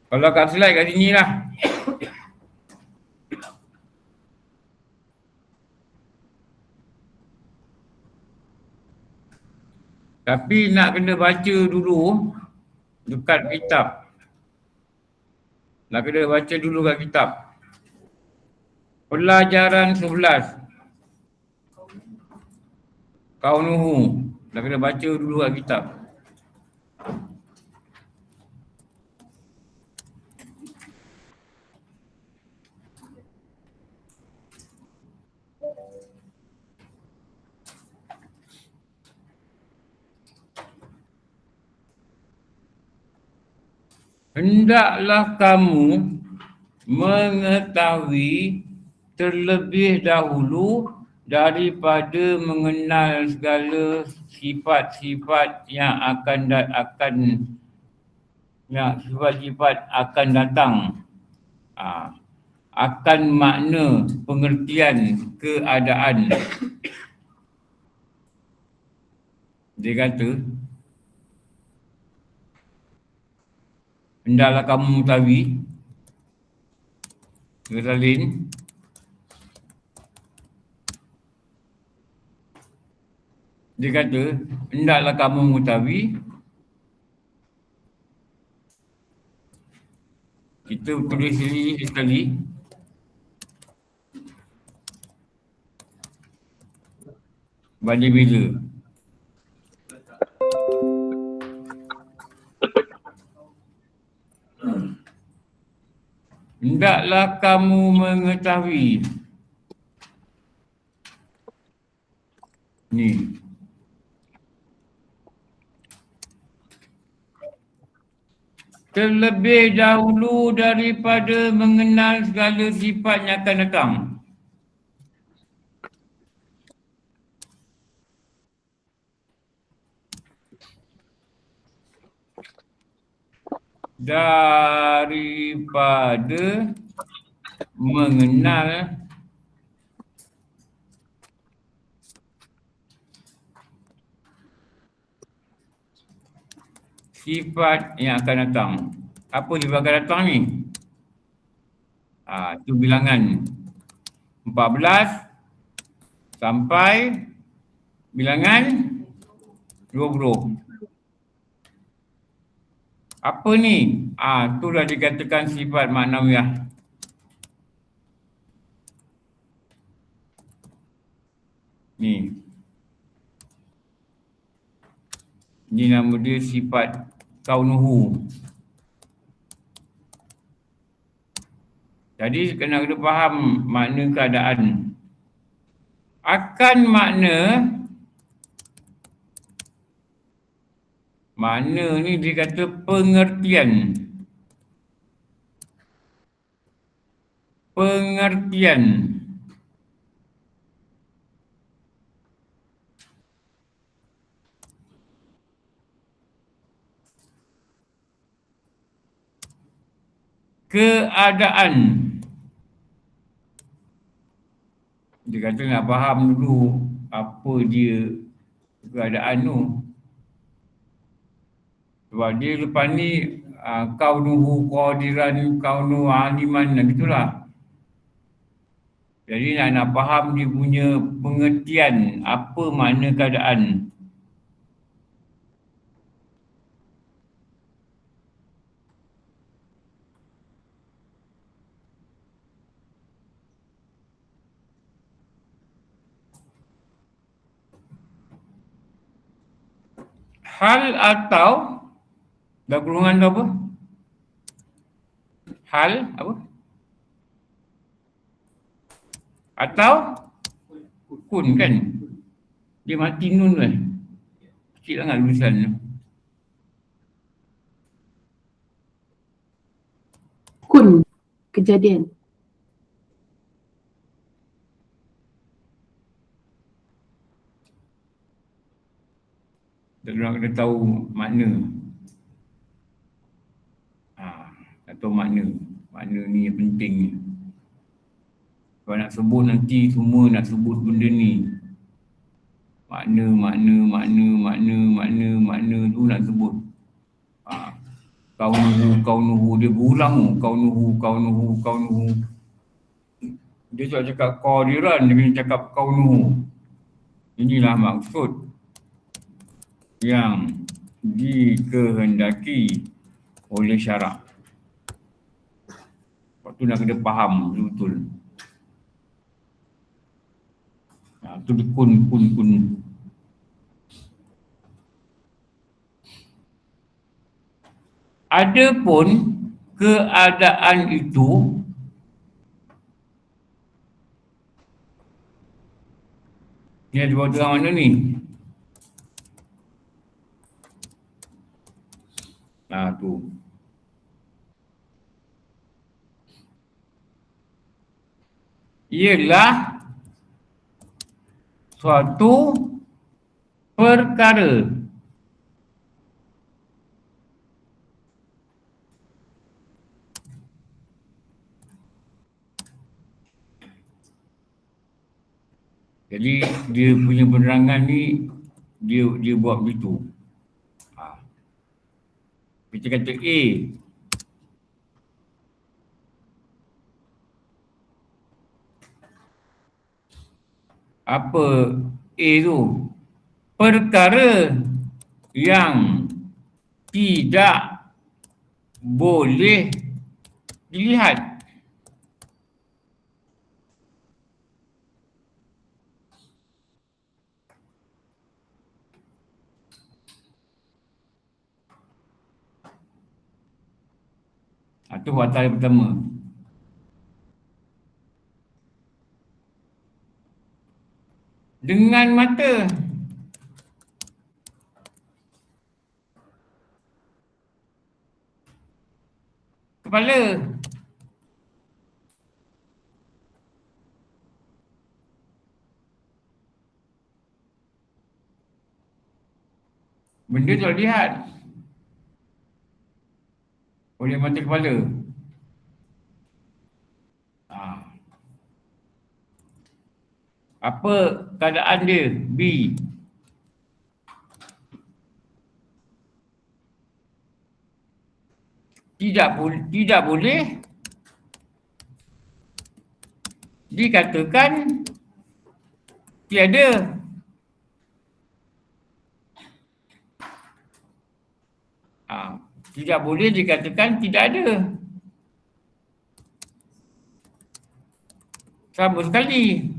Kalau kat slide kat sini lah. Tapi nak kena baca dulu dekat kitab. Nak kena baca dulu kat kitab. Pelajaran 11. Kaunuhu. Nak kena baca dulu kat kitab. Hendaklah kamu mengetahui terlebih dahulu daripada mengenal segala sifat-sifat yang sifat-sifat akan datang. Akan makna pengertian keadaan. Dia kata, hendaklah kamu mengetahui, kata lain, dia kata, hendaklah kamu mengetahui. Kita tulis sini sekali. Pada bila? Hendaklah kamu mengetahui. Ni. Terlebih dahulu daripada mengenal segala sifat yang akan datang. Daripada mengenal sifat yang akan datang. Apa sifat akan datang ni? Itu bilangan 14 sampai bilangan 20. Apa ni? Itulah dikatakan sifat maknawiyah. Ni. Ni nama dia sifat kaunuhu. Jadi kena faham makna keadaan. Akan makna ni dia kata pengertian. Pengertian. Keadaan. Dia kata nak faham dulu apa dia keadaan tu. Sebab dia lepas ni kaunuhu qadiran, kaunuhu aliman, gitulah. Jadi nak faham dia punya pengertian apa makna keadaan. Hal atau dah golongan tu apa? Hal apa? Atau kun kan? Dia mati nun kan? Kecil sangat tulisan tu. Kun, kejadian. Tak orang kena tahu makna. Tak tahu makna. Makna ni yang penting ni. Kalau nak sebut nanti semua nak sebut benda ni. Makna tu nak sebut. kaunuhu. Dia berulang kaunuhu. Dia tak cakap qadiran, dia kena cakap kaunuhu. Inilah maksud yang dikehendaki oleh syarak. Lepas tu nak kena faham betul-betul. Tu dia kun. Adapun keadaan itu ni ada buat terang mana ni? Tu. Ialah suatu perkara. Jadi dia punya penerangan ni dia buat begitu. Kita kata A. Apa A tu? Perkara yang tidak boleh dilihat. Itu fakta yang pertama. Dengan mata. Kepala. Benda tak lihat oleh mata kepala. Apa keadaan dia? B. Tidak boleh dikatakan tiada. Tidak boleh dikatakan tidak ada. Sama sekali.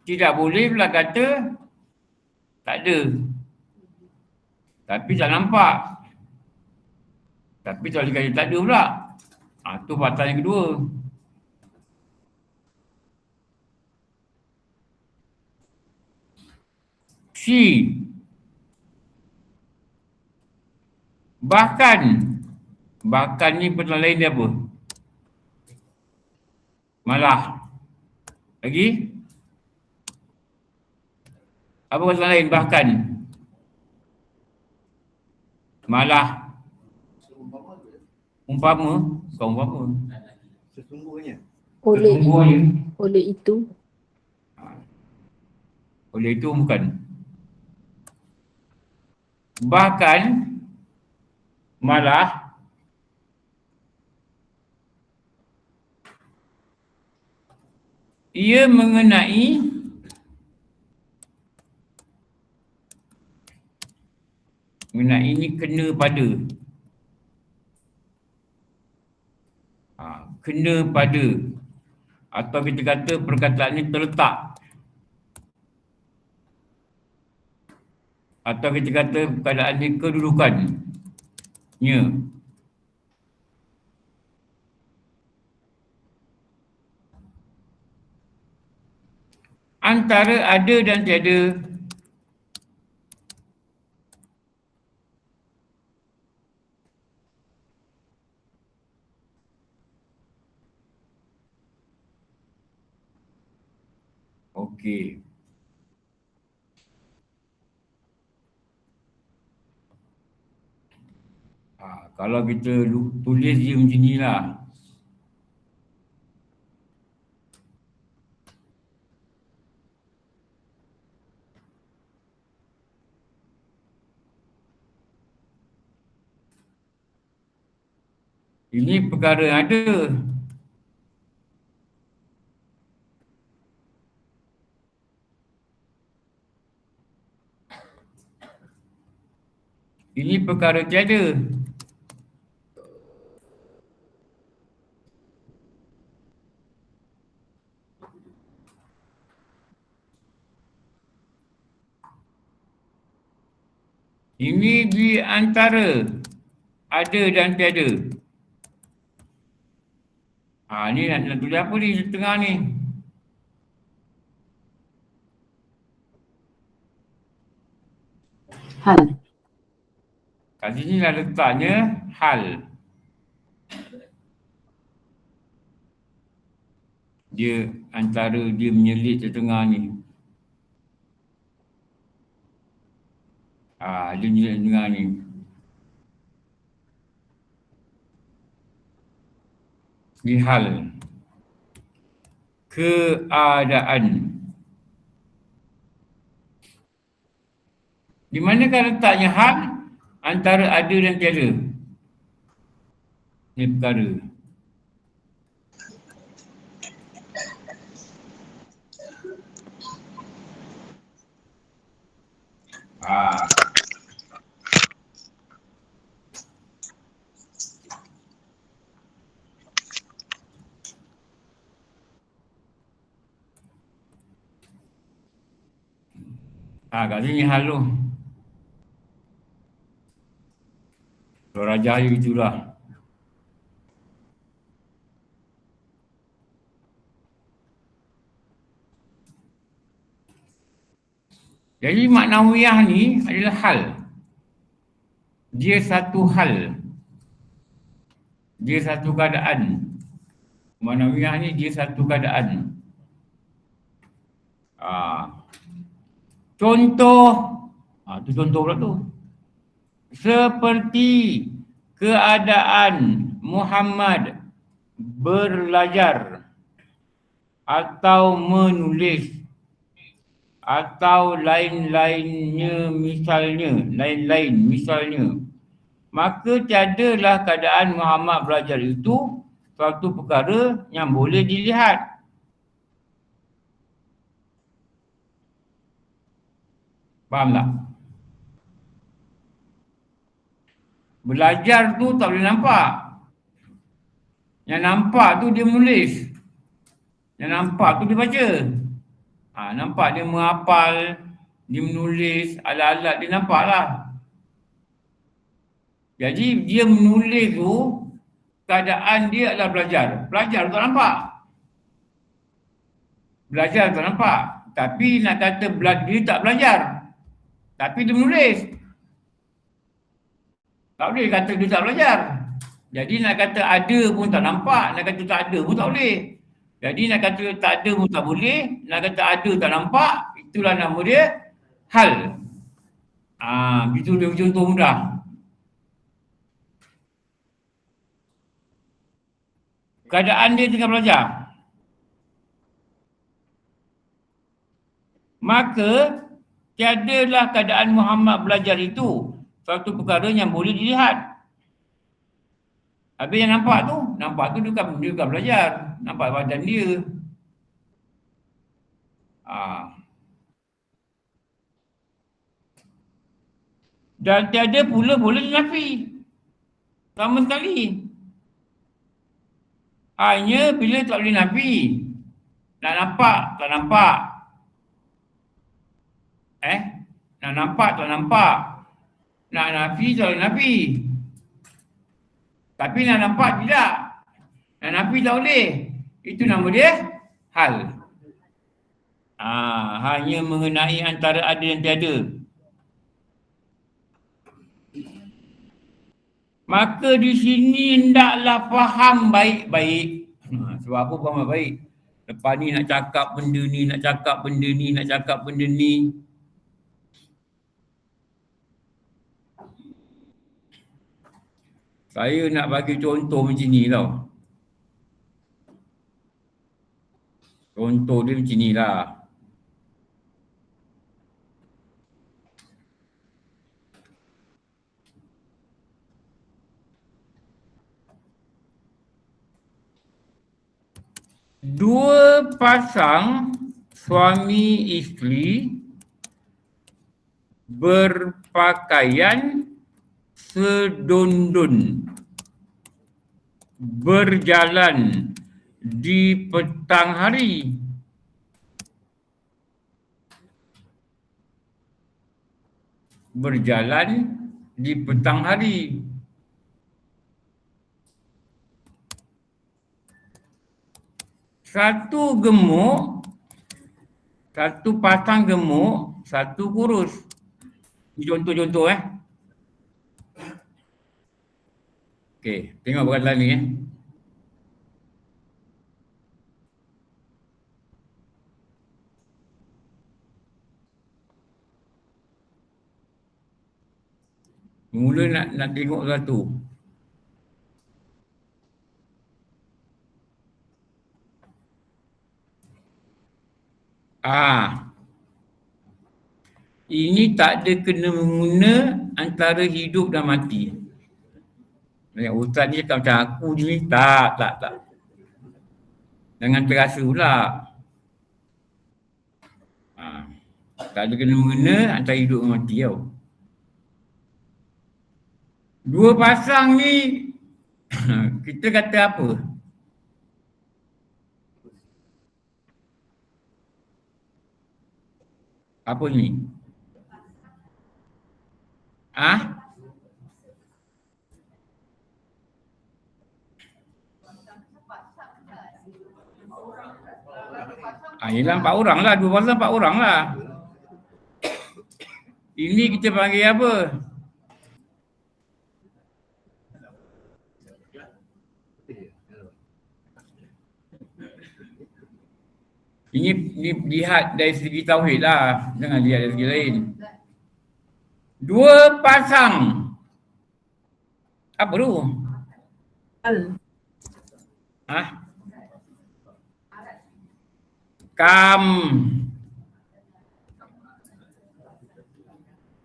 Tidak boleh pula kata tak ada. Tapi tak nampak. Tapi tak boleh kata tak ada pula. Itu fakta yang kedua. C. Bahkan ni pertanyaan lain dia apa? Malah. Lagi? Apa pertanyaan lain? Bahkan. Malah. Umpama. Bukan umpama. Sesungguhnya. Oleh itu. Oleh itu bukan. Bahkan. Malah. Ia mengenai ini kena pada. Kena pada. Atau kita kata perkataan ini terletak. Atau kita kata keadaan ini kedudukannya. Antara ada dan tiada. Okey. Kalau kita tulis dia macam ni lah. Ini perkara yang ada. Ini perkara tiada. Ini di antara ada dan tiada. Ni nak tulis apa ni setengah ni? Hal. Kat sini dah letaknya hal. Dia antara dia menyelit setengah ni. Dia menyelit setengah ni. Ni hal. Keadaan. Di manakah letaknya hal antara ada dan tiada? Ini perkara. Kat sini hal tu. Raja Ayu itulah. Jadi maknawiyah ni adalah hal. Dia satu hal. Dia satu keadaan. Maknawiyah ni dia satu keadaan. Contoh. Tu contoh pula tu. Seperti keadaan Muhammad belajar atau menulis atau lain-lainnya misalnya, maka tiadalah keadaan Muhammad belajar itu suatu perkara yang boleh dilihat. Faham tak? Belajar tu tak boleh nampak. Yang nampak tu dia menulis. Yang nampak tu dia baca. Nampak dia menghafal, dia menulis, alat-alat dia nampak lah. Jadi dia menulis tu, keadaan dia adalah belajar. Belajar tak nampak. Belajar tak nampak. Tapi nak kata dia tak belajar. Tapi dia menulis. Tak boleh kata dia tak belajar. Jadi nak kata ada pun tak nampak, nak kata tak ada pun tak boleh. Jadi nak kata tak ada pun tak boleh, nak kata ada tak nampak, itulah nama dia hal. Itu dia contoh mudah. Keadaan dia tengah belajar. Maka tiadalah keadaan Muhammad belajar itu suatu perkara yang boleh dilihat. Habis yang nampak tu dia bukan belajar, nampak badan dia. Dan tiada pula boleh dinafi. Sama sekali. Hanya bila tak boleh nafi. Nak nampak, tak nampak. Nak nampak, tak nampak. Nak nafi, tak boleh nafi. Tapi nak nampak tidak. Nak nafi tak boleh. Itu nama dia hal. Hanya mengenai antara ada dan tiada. Maka di sini hendaklah faham baik-baik. Sebab apa faham baik? Lepas ni nak cakap benda ni, nak cakap benda ni, nak cakap benda ni. Saya nak bagi contoh macam ni tau. Contoh dia macam ni lah. Dua pasang suami isteri berpakaian sedondon berjalan di petang hari. Berjalan di petang hari. Satu gemuk, satu pasang gemuk, satu kurus. Contoh-contoh Okey, tengok perkataan ni Mula nak tengok satu. Ini tak ada kena-mengena antara hidup dan mati. Ustaz ni cakap macam aku je ni. Tak. Jangan terasa pula. Tak ada kena-mengena antara hidup dan mati tau. Dua pasang ni kita kata apa? Apa ni? Yelah 4 orang lah, 2 pasang 4 orang lah. Ini kita panggil apa? Ini lihat dari segi tauhid lah, jangan lihat dari segi lain. Dua pasang. Apa tu?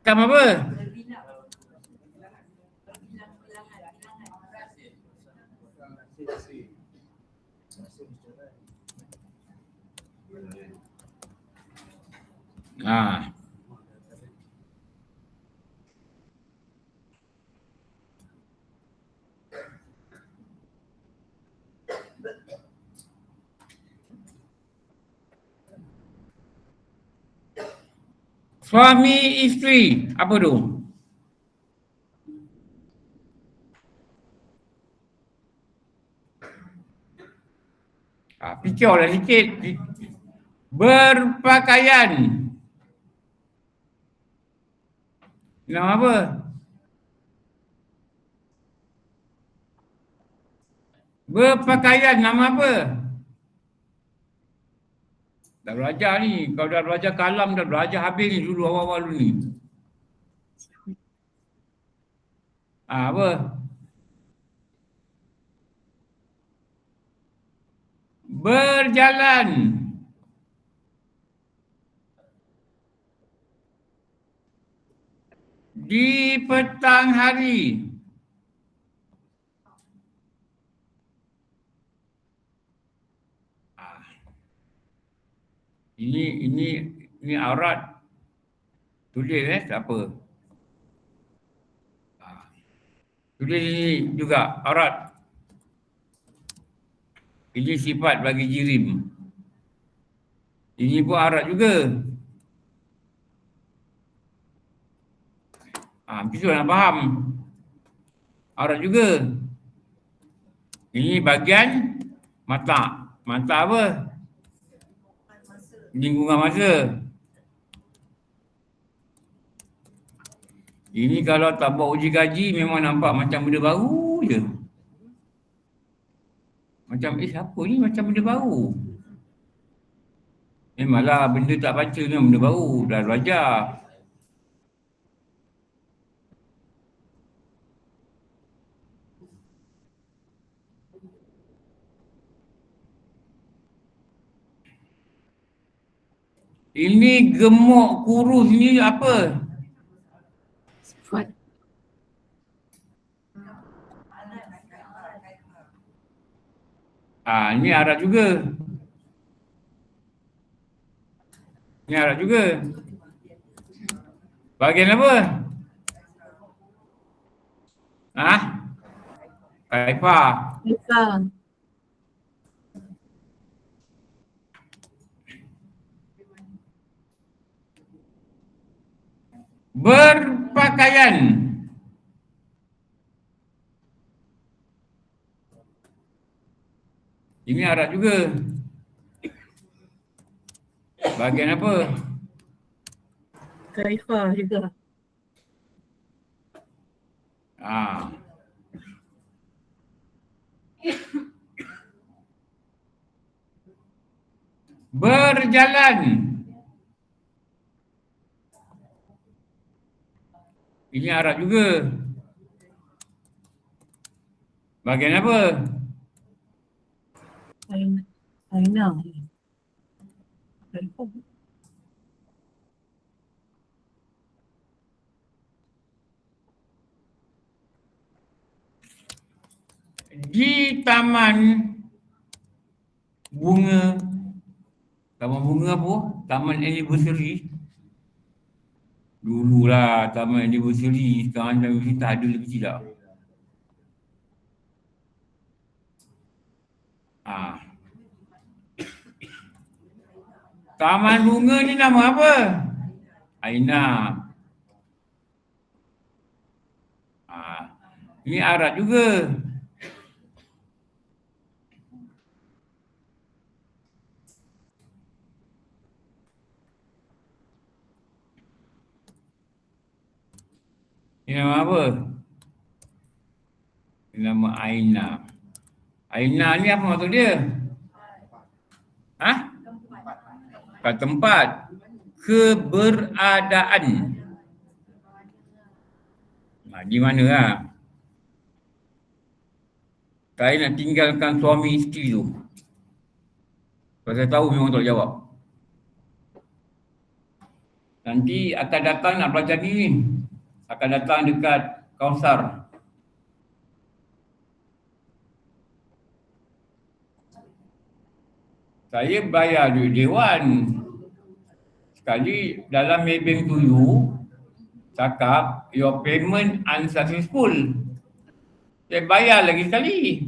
Kam apa? Suami isteri, apa tu? Fikirlah sikit. Berpakaian. Nama apa? Berpakaian nama apa? Dah belajar ni. Kalau dah belajar kalam, dah belajar habis ni dulu awal-awal dulu ni. Apa? Berjalan. Di petang hari. Ini aurat. Tulis tak apa. Tulis ini juga aurat. Ini sifat bagi jirim. Ini pun aurat juga. Mesti nak faham. Aurat juga. Ini bahagian mata. Mata apa? Lingkungan masa. Ini kalau tak buat uji kaji memang nampak macam benda baru je. Macam apa ni macam benda baru. Memanglah benda tak baca ni benda baru. Dah belajar. Ini gemuk kurus ni apa? Sifat. Ini aurat juga. Ini Arab juga. Bahagian apa? Kaifah. Kaifah. Berpakaian. Ini Arab juga. Bahagian apa? Kaifah juga. Berjalan. Ini Arab juga. Bahagian apa? Aina. Kaifah. Di taman bunga. Taman bunga apa? Taman anniversary. Dululah taman anniversary. Sekarang anniversary tak ada lagi tidak. Taman bunga ni nama apa? Aina. Ini Arab juga. Ini nama apa? Ini nama Aina. Aina ni apa maksud dia? Kat tempat keberadaan. Di mana lah? Saya nak tinggalkan suami isteri tu. Kalau saya tahu memang tak jawab. Nanti akan datang nak belajar ni. Akan datang dekat Kausar. Saya bayar duit dewan. Sekali dalam Maybank to you, cakap your payment unsuccessful. Saya bayar lagi sekali.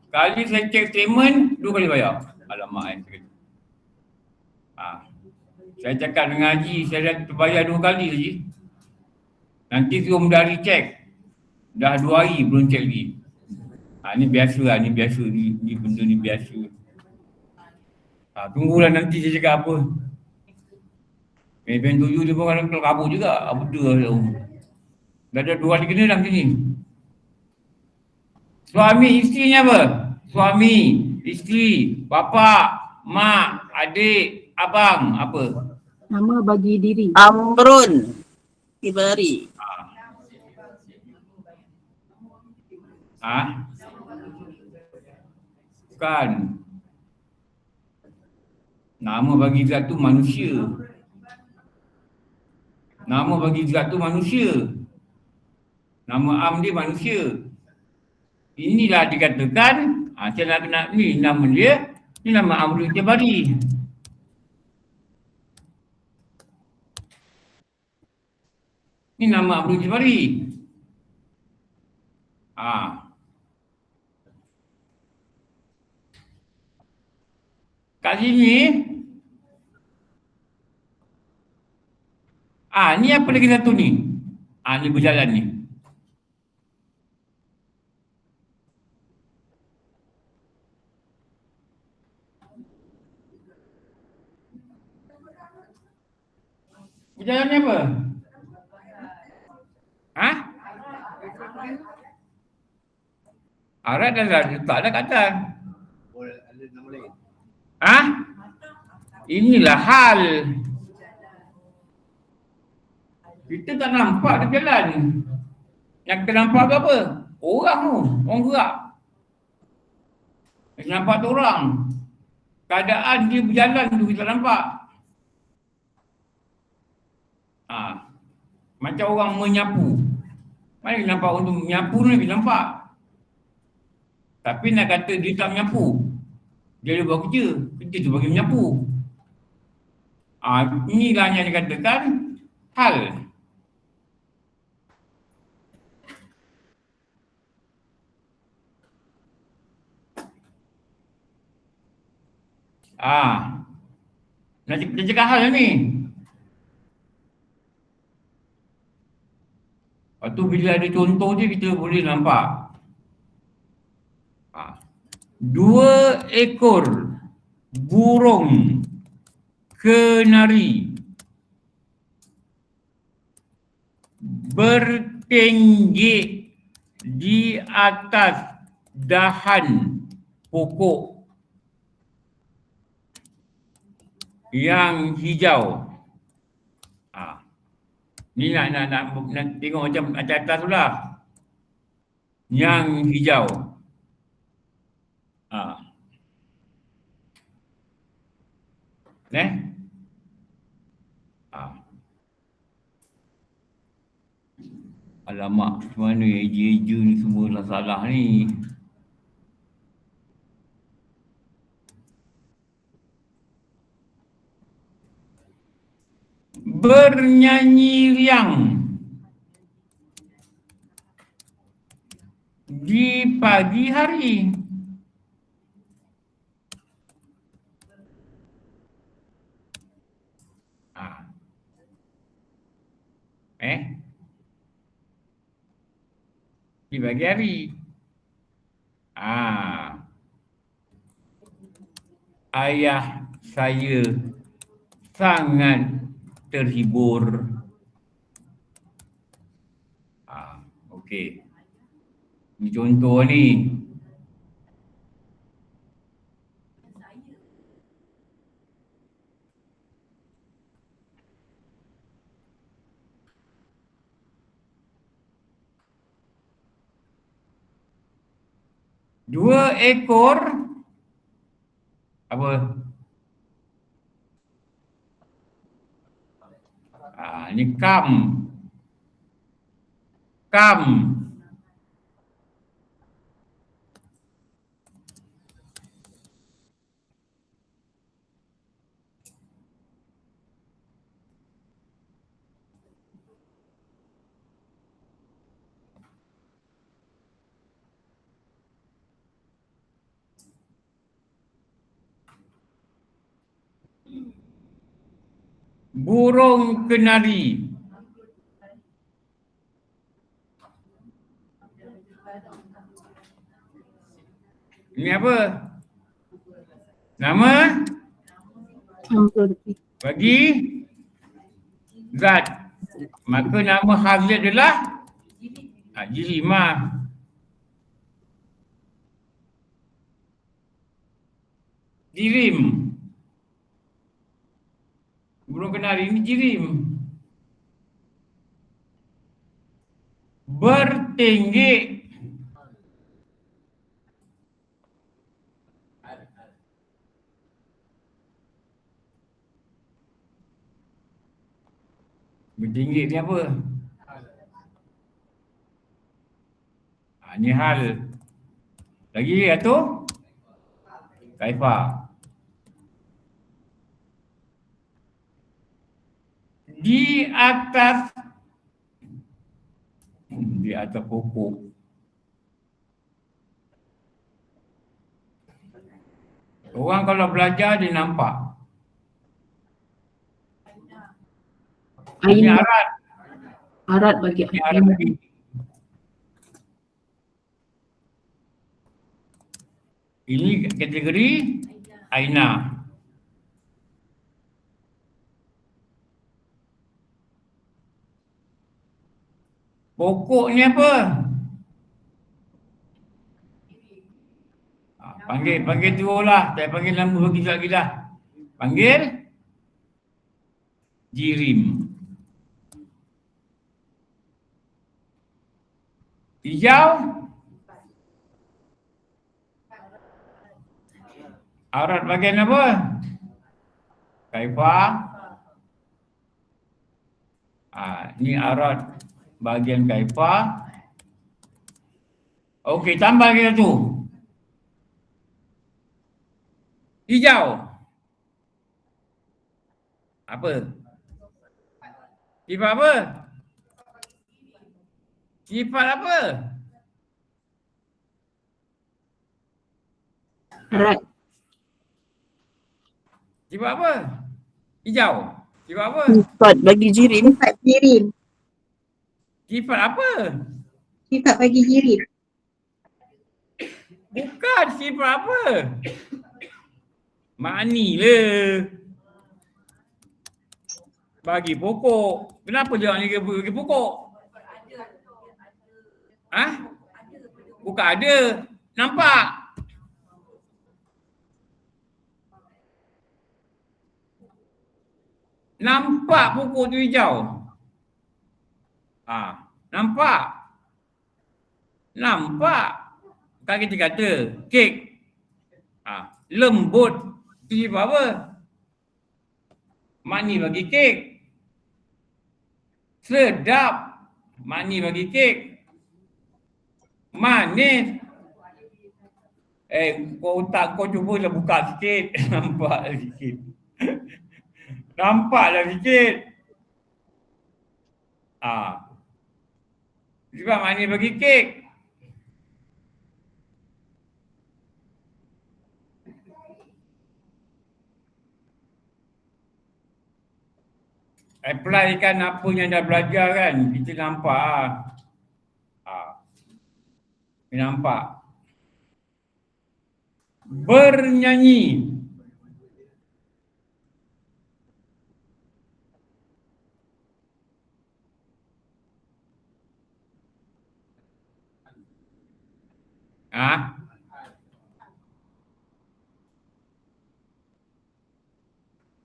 Sekali saya check statement, 2 kali bayar. Alamak, saya cakap dengan Haji, saya dah terbayar 2 kali lagi. Nanti suruh mendari cek. Dah 2 hari belum cek lagi. Ni biasa lah, ni biasa. Ni benda ni biasa. Tunggulah nanti saya cakap apa. Maybank to you dia pun kadang kalau kabur juga. Apa dia lah. Dah ada 2 hari kena dah macam ni. Suami, isteri ni apa? Suami, isteri, bapa, mak, adik, abang, apa? Nama bagi diri. Amrun Kibari. Bukan. Nama bagi zat tu manusia. Nama bagi zat tu manusia. Nama am dia manusia. Inilah dikatakan, saya nak ni nama dia, ni nama Amrul Jabari. Ni nama Amrul Jabari. Kat sini, ni apa lagi satu ni? Ni berjalan ni. Berjalan ni apa? Arat dah letak dah kat atas. Ada nama lain. Inilah hal. Kita tak nampak dia jalan. Yang kita nampak ke apa? Orang tu, orang gerak. Kita nampak tu orang. Keadaan dia berjalan tu kita nampak. Macam orang menyapu. Mana kita nampak orang tu menyapu ni kita nampak. Tapi nak kata dia tak menyapu. Dia ada buat kerja. Kerja tu bagi menyapu. Inilah yang dikatakan hal. Nak cakap hal ni. Lepas tu bila ada contoh je kita boleh nampak. 2 ekor burung kenari bertenggek di atas dahan pokok yang hijau. Ni nak tengok macam atas pula. Yang hijau. Alamak, macam mana eja-eja ni semua salah ni. Bernyanyi riang di pagi hari. Di pagi hari. Ayah saya sangat terhibur. Okey. Ini contoh ni. Dua ekor apa? Ni kam. Burung kenari. Ini apa? Nama? Bagi zat. Maka nama khas adalah jirim. Jirim. Burung kenari ini jirim. Bertenggek. Bertenggek ni apa? Ni hal. Lagi satu? Kaifa. Di atas pokok. Orang kalau belajar dia nampak. Ini arat. Arat bagi Arat bagi. Ini kategori aina. Pokok ni apa? Panggil tu lah. Saya panggil nama bagi lagi dah. Panggil jirim. Hijau. Arat bagian apa? Kaifa. Ni arat bahagian kaifa. Okey, tambah kita tu. Hijau. Apa? Sifat apa? Sifat apa? Arat. Sifat apa? Hijau. Sifat apa? Sifat bagi jirim. Sifat jirim. Sifat apa? Sifat bagi jirim. Bukan sifat apa? Mani le. Bagi pokok. Kenapa jawab ni bagi pokok? Ha? Bukan ada. Nampak? Nampak pokok tu hijau? Nampak? Nampak? Kan kita kata kek. Lembut. Itu sifat apa? Mani bagi kek. Sedap. Mani bagi kek. Manis. Kau otak kau cuba buka sikit. Nampak sikit. Nampaklah sikit. Sebab mani bagi kek. Apply kan apa yang dah belajar kan. Kita nampak Kita nampak. Bernyanyi.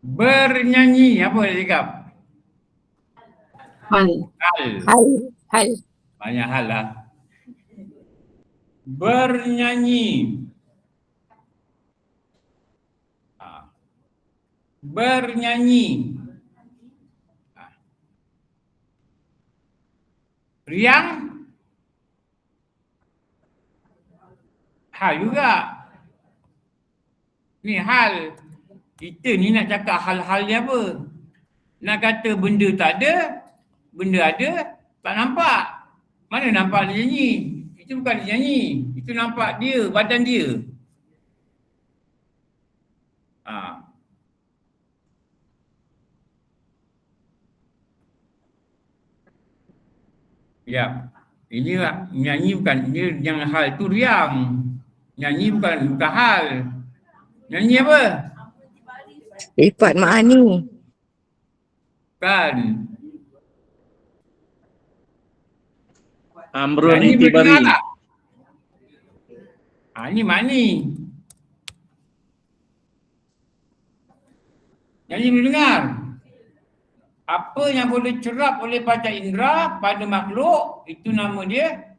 Bernyanyi. Apa dia cakap? Hal. Hal. Banyak hal lah. Bernyanyi. Bernyanyi. Riang. Hal juga. Ni hal. Kita ni nak cakap hal-hal dia apa? Nak kata benda tak ada, benda ada, tak nampak. Mana nampak dia nyanyi? Itu bukan dia nyanyi. Itu nampak dia, badan dia. Ya. Ini nyanyi bukan, dia yang hal tu riang. Nyanyi bukan hal. Nyanyi apa? Sifat ma'ani. Kan. Amrun Nyanyi itibari. berdengar tak? Ini mani. Nyanyi mendengar. Apa yang boleh cerap oleh panca indera pada makhluk, itu nama dia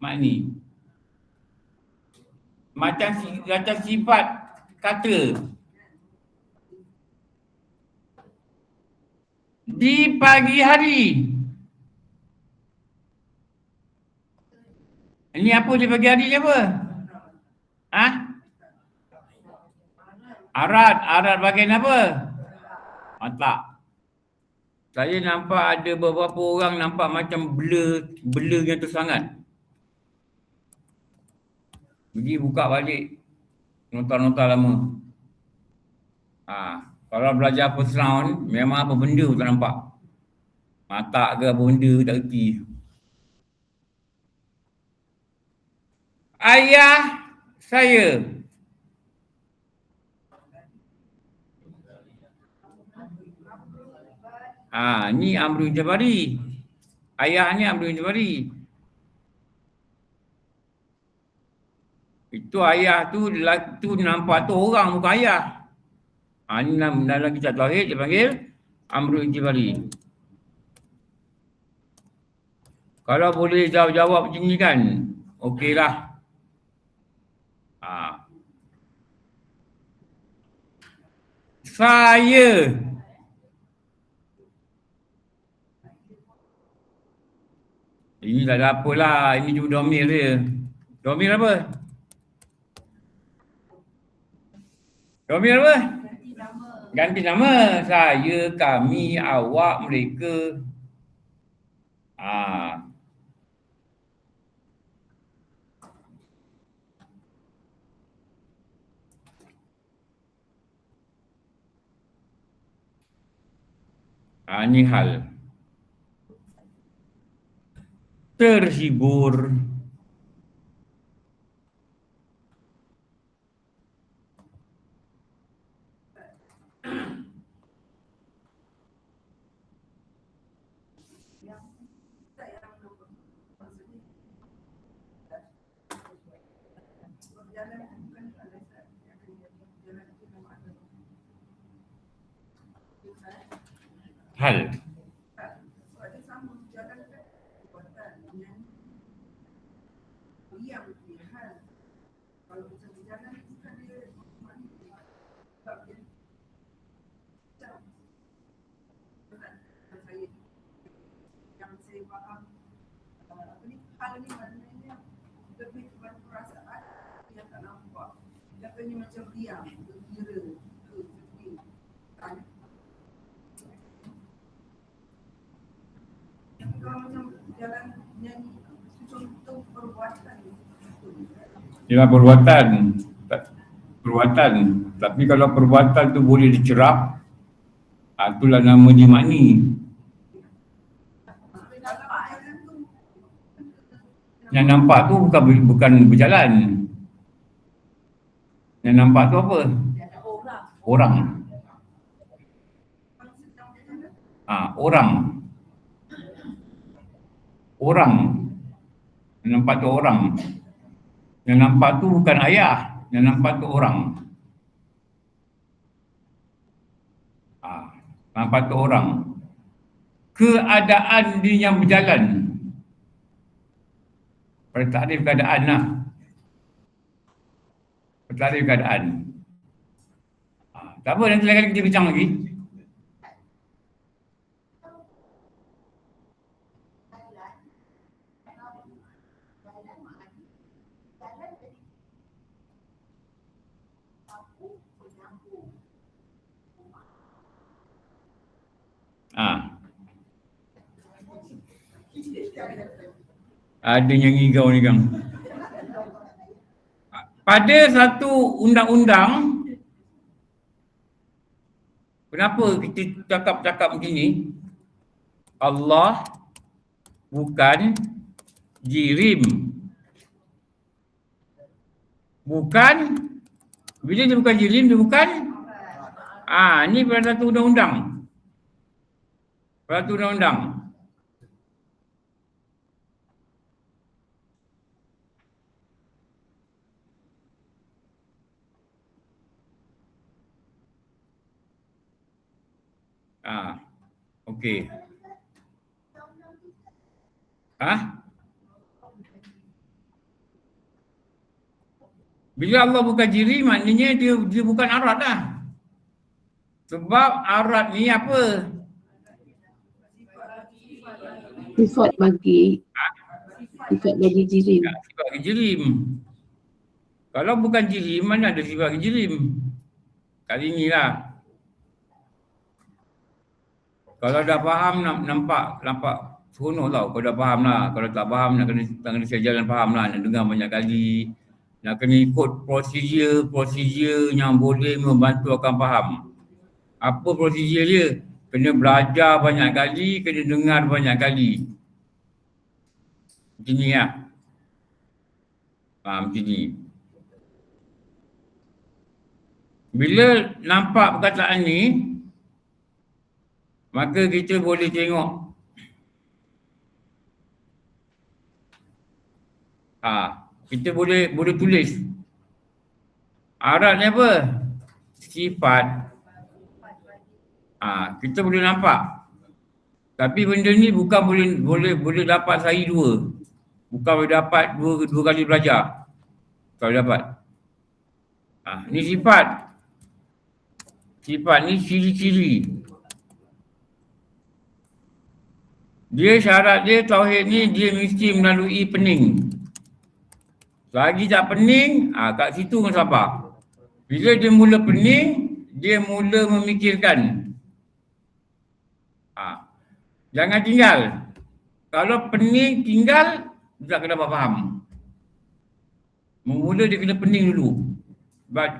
mani. Macam sifat kata. Di pagi hari. Ini apa di pagi hari ni apa? Arat bagian apa? Tak. Saya nampak ada beberapa orang nampak macam blur yang tu sangat. Pergi buka balik nota-nota lama. Kalau belajar first round, memang apa benda tak nampak. Mata ke apa benda tak erti. Ayah saya. Ni Amrul Jabari. Ayah ni Amrul Jabari. Itu ayah tu nampak tu orang bukan ayah. Ni dalam kitab Tauhid dia panggil Amrul Jabari. Kalau boleh jawab macam ni kan, okeylah. Saya. Ini tak ada apalah, ini cuma domir dia. Domir apa? Domir apa? Ganti nama. Saya, kami, awak, mereka. Ni hal. Terhibur. Hal. Ialah perbuatan. Perbuatan. Tapi kalau perbuatan tu boleh dicerap, itulah nama dimani. Yang nampak tu bukan berjalan. Yang nampak tu apa? Orang. Orang. Orang. Yang nampak tu orang. Yang nampak tu bukan ayah. Yang nampak tu orang. Nampak tu orang. Keadaan dia yang berjalan. Pada takrif keadaan lah. Pada takrif keadaan. Tak apa, nanti lain kali kita bincang lagi. Ada yang ngigau ni Kang. Pada satu undang-undang, kenapa kita cakap-cakap begini? Allah bukan jirim. Bukan, bila dia bukan jirim, dia bukan. Ni pada satu undang-undang. Pada satu undang-undang. Okey. Bila Allah bukan jiri, maknanya dia bukan arat lah. Sebab arat ni apa? Sifat bagi jirim. Sifat bagi jirim. Kalau bukan jirim, mana ada sifat bagi jirim? Kali ni lah. Kalau dah faham, nampak seronok tau. Kalau dah faham lah. Kalau tak faham, nak kena sejalan faham lah. Nak dengar banyak kali. Nak kena ikut prosedur yang boleh membantu akan faham. Apa prosedur dia? Kena belajar banyak kali, kena dengar banyak kali. Macam ni lah. Macam ni. Bila nampak perkataan ni, maka kita boleh tengok. Kita boleh tulis. Arat ni apa? Sifat. Kita boleh nampak. Tapi benda ni bukan boleh dapat sehari dua. Bukan boleh dapat dua kali belajar. Kalau dapat. Ni sifat. Sifat ni ciri-ciri. Dia syarat dia tauhid ni dia mesti melalui pening. Lagi tak pening, kat situ kena sabar. Bila dia mula pening, dia mula memikirkan. Jangan tinggal. Kalau pening tinggal, dia tak kena faham. Memula dia kena pening dulu.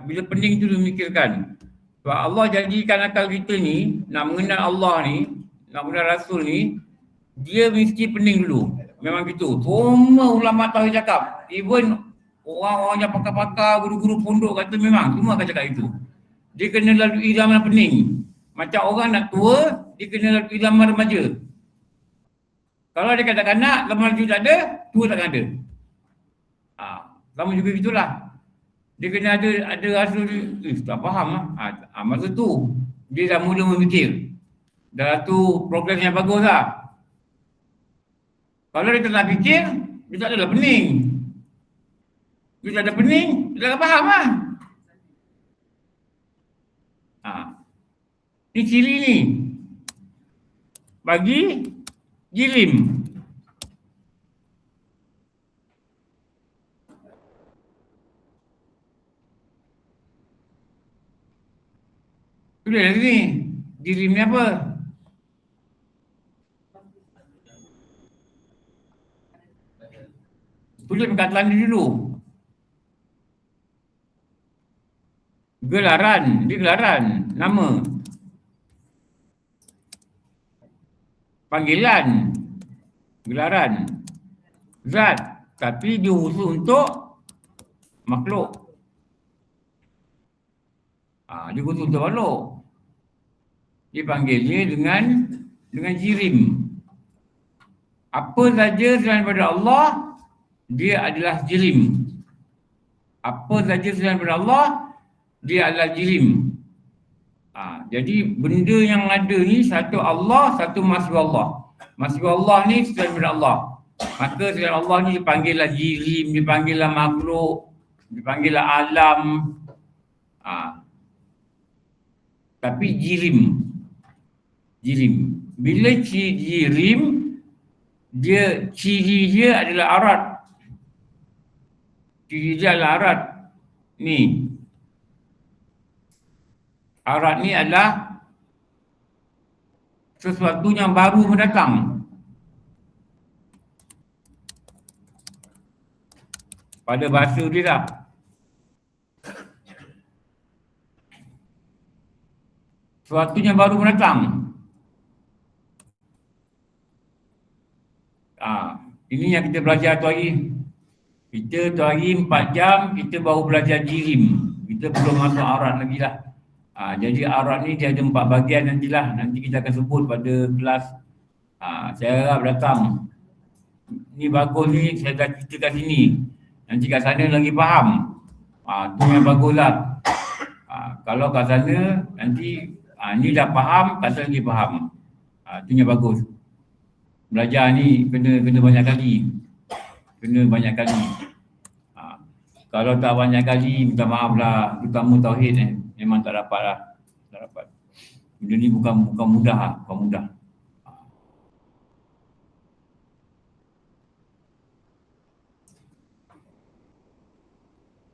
Bila pening tu dia memikirkan. Sebab Allah jadikan akal kita ni, nak mengenal Allah ni, nak mengenal Rasul ni, dia mesti pening dulu. Memang gitu. Semua ulama tauhid cakap. Even orang-orang yang pakar-pakar, guru-guru pondok kata memang semua akan cakap itu. Dia kena lalui zaman pening. Macam orang nak tua, dia kena lalui zaman remaja. Kalau dia katakan nak, zaman remaja tak ada, tua takkan ada. Sama juga gitulah. Dia kena ada rasa tak faham lah. Masa tu dia dah mula memikir. Dah tu progres yang bagus lah. Kalau dia tak nak fikir, dia tak adalah pening. Dia tak ada pening, dia tak faham lah. Ni ciri ni. Bagi jirim. Sudah lah ni. Jirim ni apa? Tulis perkataan dia dulu. Gelaran. Dia gelaran. Nama. Panggilan. Gelaran. Zat. Tapi dia khusus untuk makhluk. Dia khusus untuk makhluk. Dia panggilnya dengan jirim. Apa saja selain daripada Allah, dia adalah jirim. Apa saja selain daripada Allah, dia adalah jirim. Jadi benda yang ada ni satu Allah, satu masih Allah. Masih Allah ni selain daripada Allah. Maka selain Allah ni dipanggillah jirim, dipanggillah makhluk, dipanggillah alam. Tapi jirim. Jirim. Bila jirim, dia ciri dia adalah arat. Ciri dia adalah arat. Ni. Arat ni adalah sesuatu yang baru mendatang. Pada bahasa dia lah. Sesuatu yang baru mendatang. Ini yang kita belajar tu hari. Kita tu hari 4 jam, kita baru belajar jirim. Kita belum masuk arat lagi lah. Jadi arat ni dia ada 4 bahagian nantilah. Nanti kita akan sebut pada kelas. Saya harap datang. Ni bagus ni, saya dah cerita kat sini. Nanti kat sana lagi faham. Tu yang bagus lah. Kalau kat sana nanti ni dah faham, kat sana lagi faham. Tu yang bagus. Belajar ni kena banyak kali. Kena banyak kali. Kalau tak banyak kali, minta maaf lah. Terutama tauhid memang tak dapat lah. Tak dapat. Benda ni bukan mudah lah. Bukan mudah.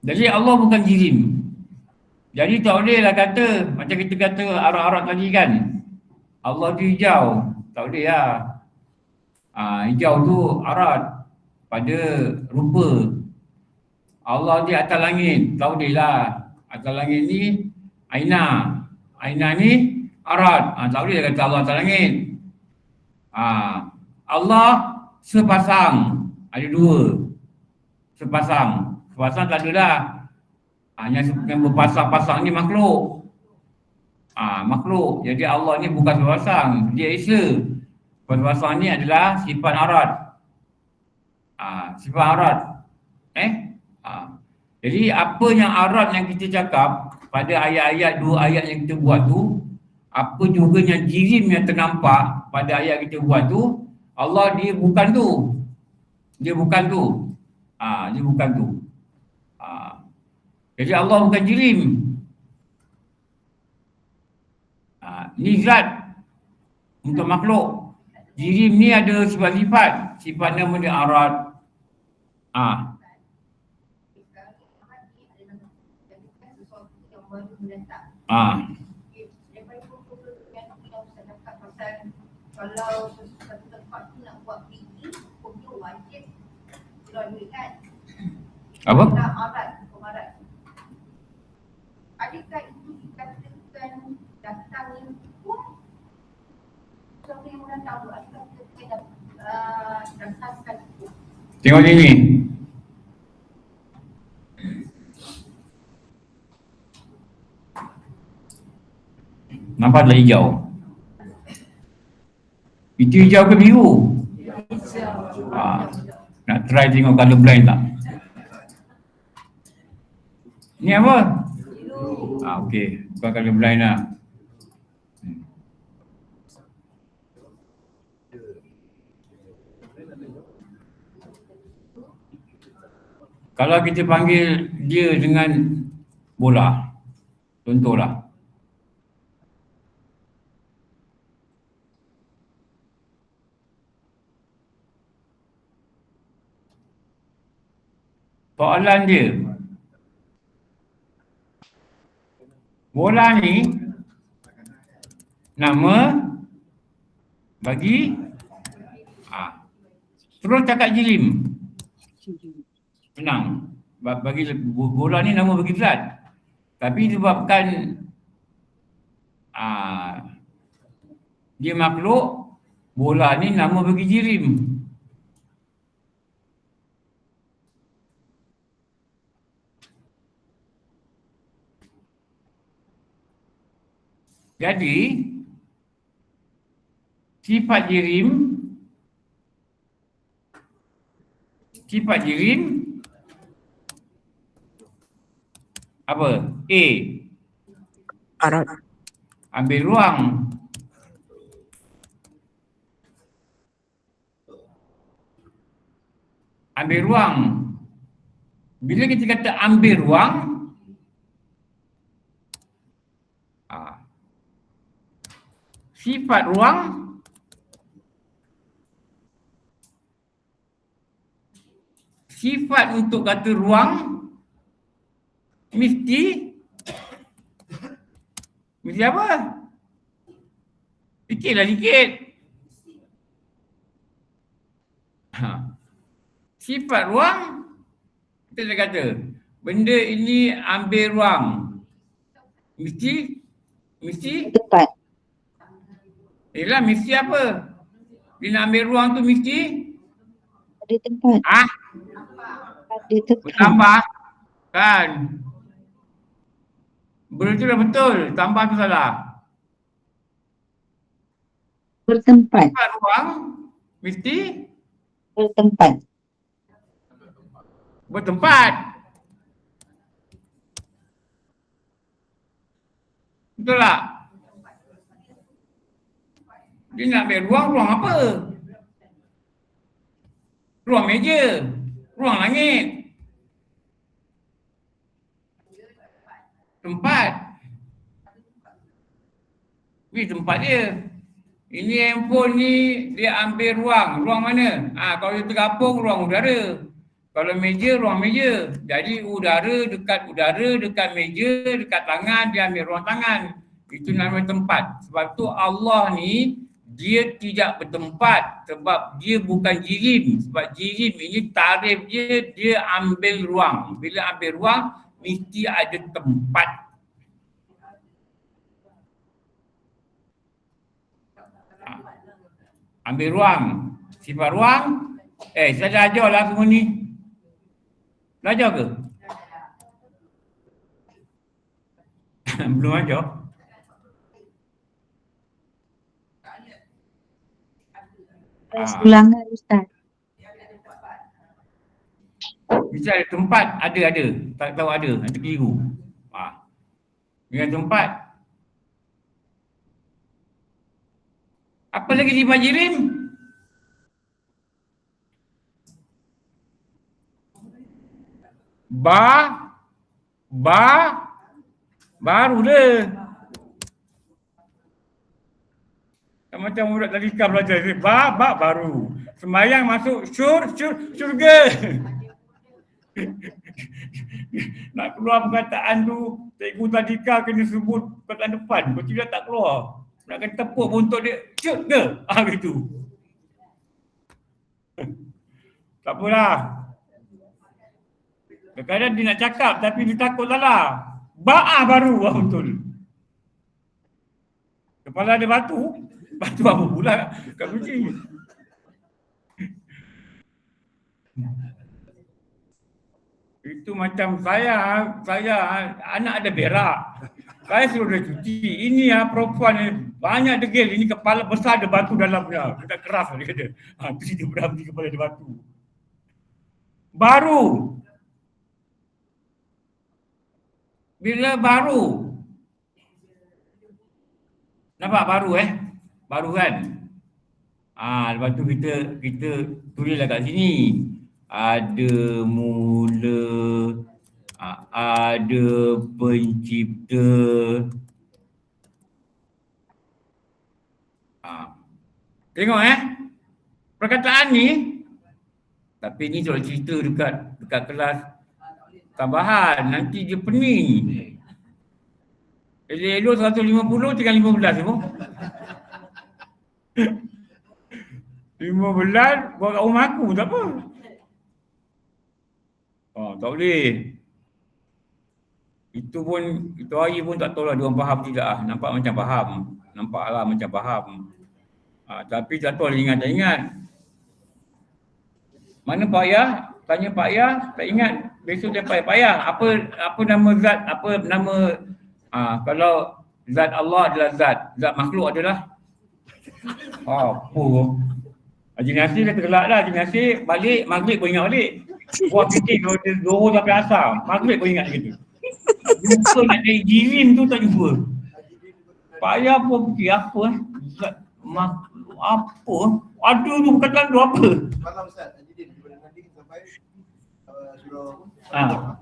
Jadi Allah bukan jirim. Jadi tak boleh lah kata, macam kita kata arat-arat tadi kan. Allah tu hijau. Tak boleh lah. Hijau tu arat pada rupa. Allah di atas langit. Tak boleh lah. Atas langit ni aina. Aina ni arat. Tak boleh kata Allah atas langit. Allah sepasang. Ada 2. Sepasang. Sepasang tak ada dah. Yang berpasang-pasang ni makhluk. Makhluk. Jadi Allah ni bukan sepasang. Dia Esa. Sepasang ni adalah sifat arat. Sifat arat. Jadi apa yang arat yang kita cakap pada ayat-ayat 2 ayat yang kita buat tu, apa juga yang jirim yang ternampak pada ayat kita buat tu, Allah dia bukan tu. Dia bukan tu. Dia bukan tu. Jadi Allah bukan jirim. Ni zat untuk makhluk. Jirim ni ada sifat-sifat. Sifat nama dia arat. Ah. Kalau satu tempat tu nak buat PG, hukum wajib keluar duit kan? Apa? Pemarat. Adakah itu dikatakan datang hukum? Siapa yang orang tahu? Adakah kita datangkan hukum? Tengok sini. Nampak tak hijau? Itu hijau ke biru? Nak try tengok colour blind tak? Ni apa? Okey. Bukan colour blind lah. Kalau kita panggil dia dengan bola, contohlah. Soalan dia, bola ni nama bagi terus cakap jirim. Senang. Bagi bola ni nama bagi zat. Tapi sebabkan dia makhluk, bola ni nama bagi jirim. Jadi sifat jirim apa? A. Arat. Ambil ruang. Ambil ruang. Bila kita kata ambil ruang, sifat ruang sifat untuk kata ruang mesti apa? Fikirlah sikit. Sifat ruang, kita dah kata benda ini ambil ruang, mesti Tempat. Yelah, mesti apa? Dia nak ambil ruang tu mesti Ada tempat. Ada tempat. bertambah kan? Benda tu dah betul, tambah tu salah. Bertempat. Sifat ruang mesti Bertempat. bertempat. Betul tak? Dia nak ambil ruang, ruang apa? Ruang meja, ruang langit. Tempat. Ni tempat dia. Ini handphone ni dia ambil ruang. Ruang mana? Kalau dia tergapung, ruang udara. Kalau meja, ruang meja. Jadi udara, dekat meja, dekat tangan, dia ambil ruang tangan. Itu namanya tempat. Sebab tu Allah ni dia tidak bertempat sebab dia bukan jirim. Sebab jirim ini tarif dia ambil ruang. Bila ambil ruang, mesti ada tempat. Ambil ruang. Sifat ruang. Saya dah ajar lah semua ni. Dah ajar ke? Belum ajar. Ulangan Ustaz. Misal tempat ada. Tak tahu ada. Nanti keliru. Dengan tempat. Apa lagi sifat jirim? Baru dah. Macam budak tadika belajar. Baru. Sembahyang masuk syurga. Nak keluar perkataan tu, cikgu tadika kena sebut perkataan depan. Kalau tidak tak keluar. Nak kena tepuk buntut dia, cut ke? Gitu. Tak apalah. Kadang-kadang dia nak cakap tapi dia takut salah. Ba'ah baru betul. Kepala ada batu. Batu apa pula kat kunci. Itu macam saya anak ada berak. Saya suruh dia cuci. Ini perempuan ni banyak degil. Ini kepala besar ada batu dalamnya. Kita keras dia kata. Terus dia berhenti kepala ada batu. Baru. Bila baru. Nampak baru Baru kan? Lepas tu kita tulislah kat sini. Ada mula, ada pencipta. Tengok perkataan ni. Tapi ni kalau cerita dekat kelas tambahan, nanti dia pening. Elok 150 tinggal 15 tu. 15 buat kat rumah aku tak apa. Tak boleh. Itu hari pun tak tahu lah dia orang faham tidak lah. Nampak macam faham. Nampaklah macam faham. Tapi tak tahu lah tak ingat. Mana Pak Ayah? Tanya Pak Ayah, tak ingat. Besok dia Pak Ayah. Apa nama zat? Apa nama kalau zat Allah adalah zat makhluk adalah apa? Haji Nasir dah tergelak dah. Haji Nasir balik, maghrib pun ingat balik. Buat fikir Zohor sampai asar. Maghrib pun ingat gitu. Jumpa nak cari jirim tu tak jumpa. Pak Ayah pun fikir apa zat makhluk apa? Aduh tu perkataan tu apa? Malam Ustaz, Haji Din daripada nanti sampai surah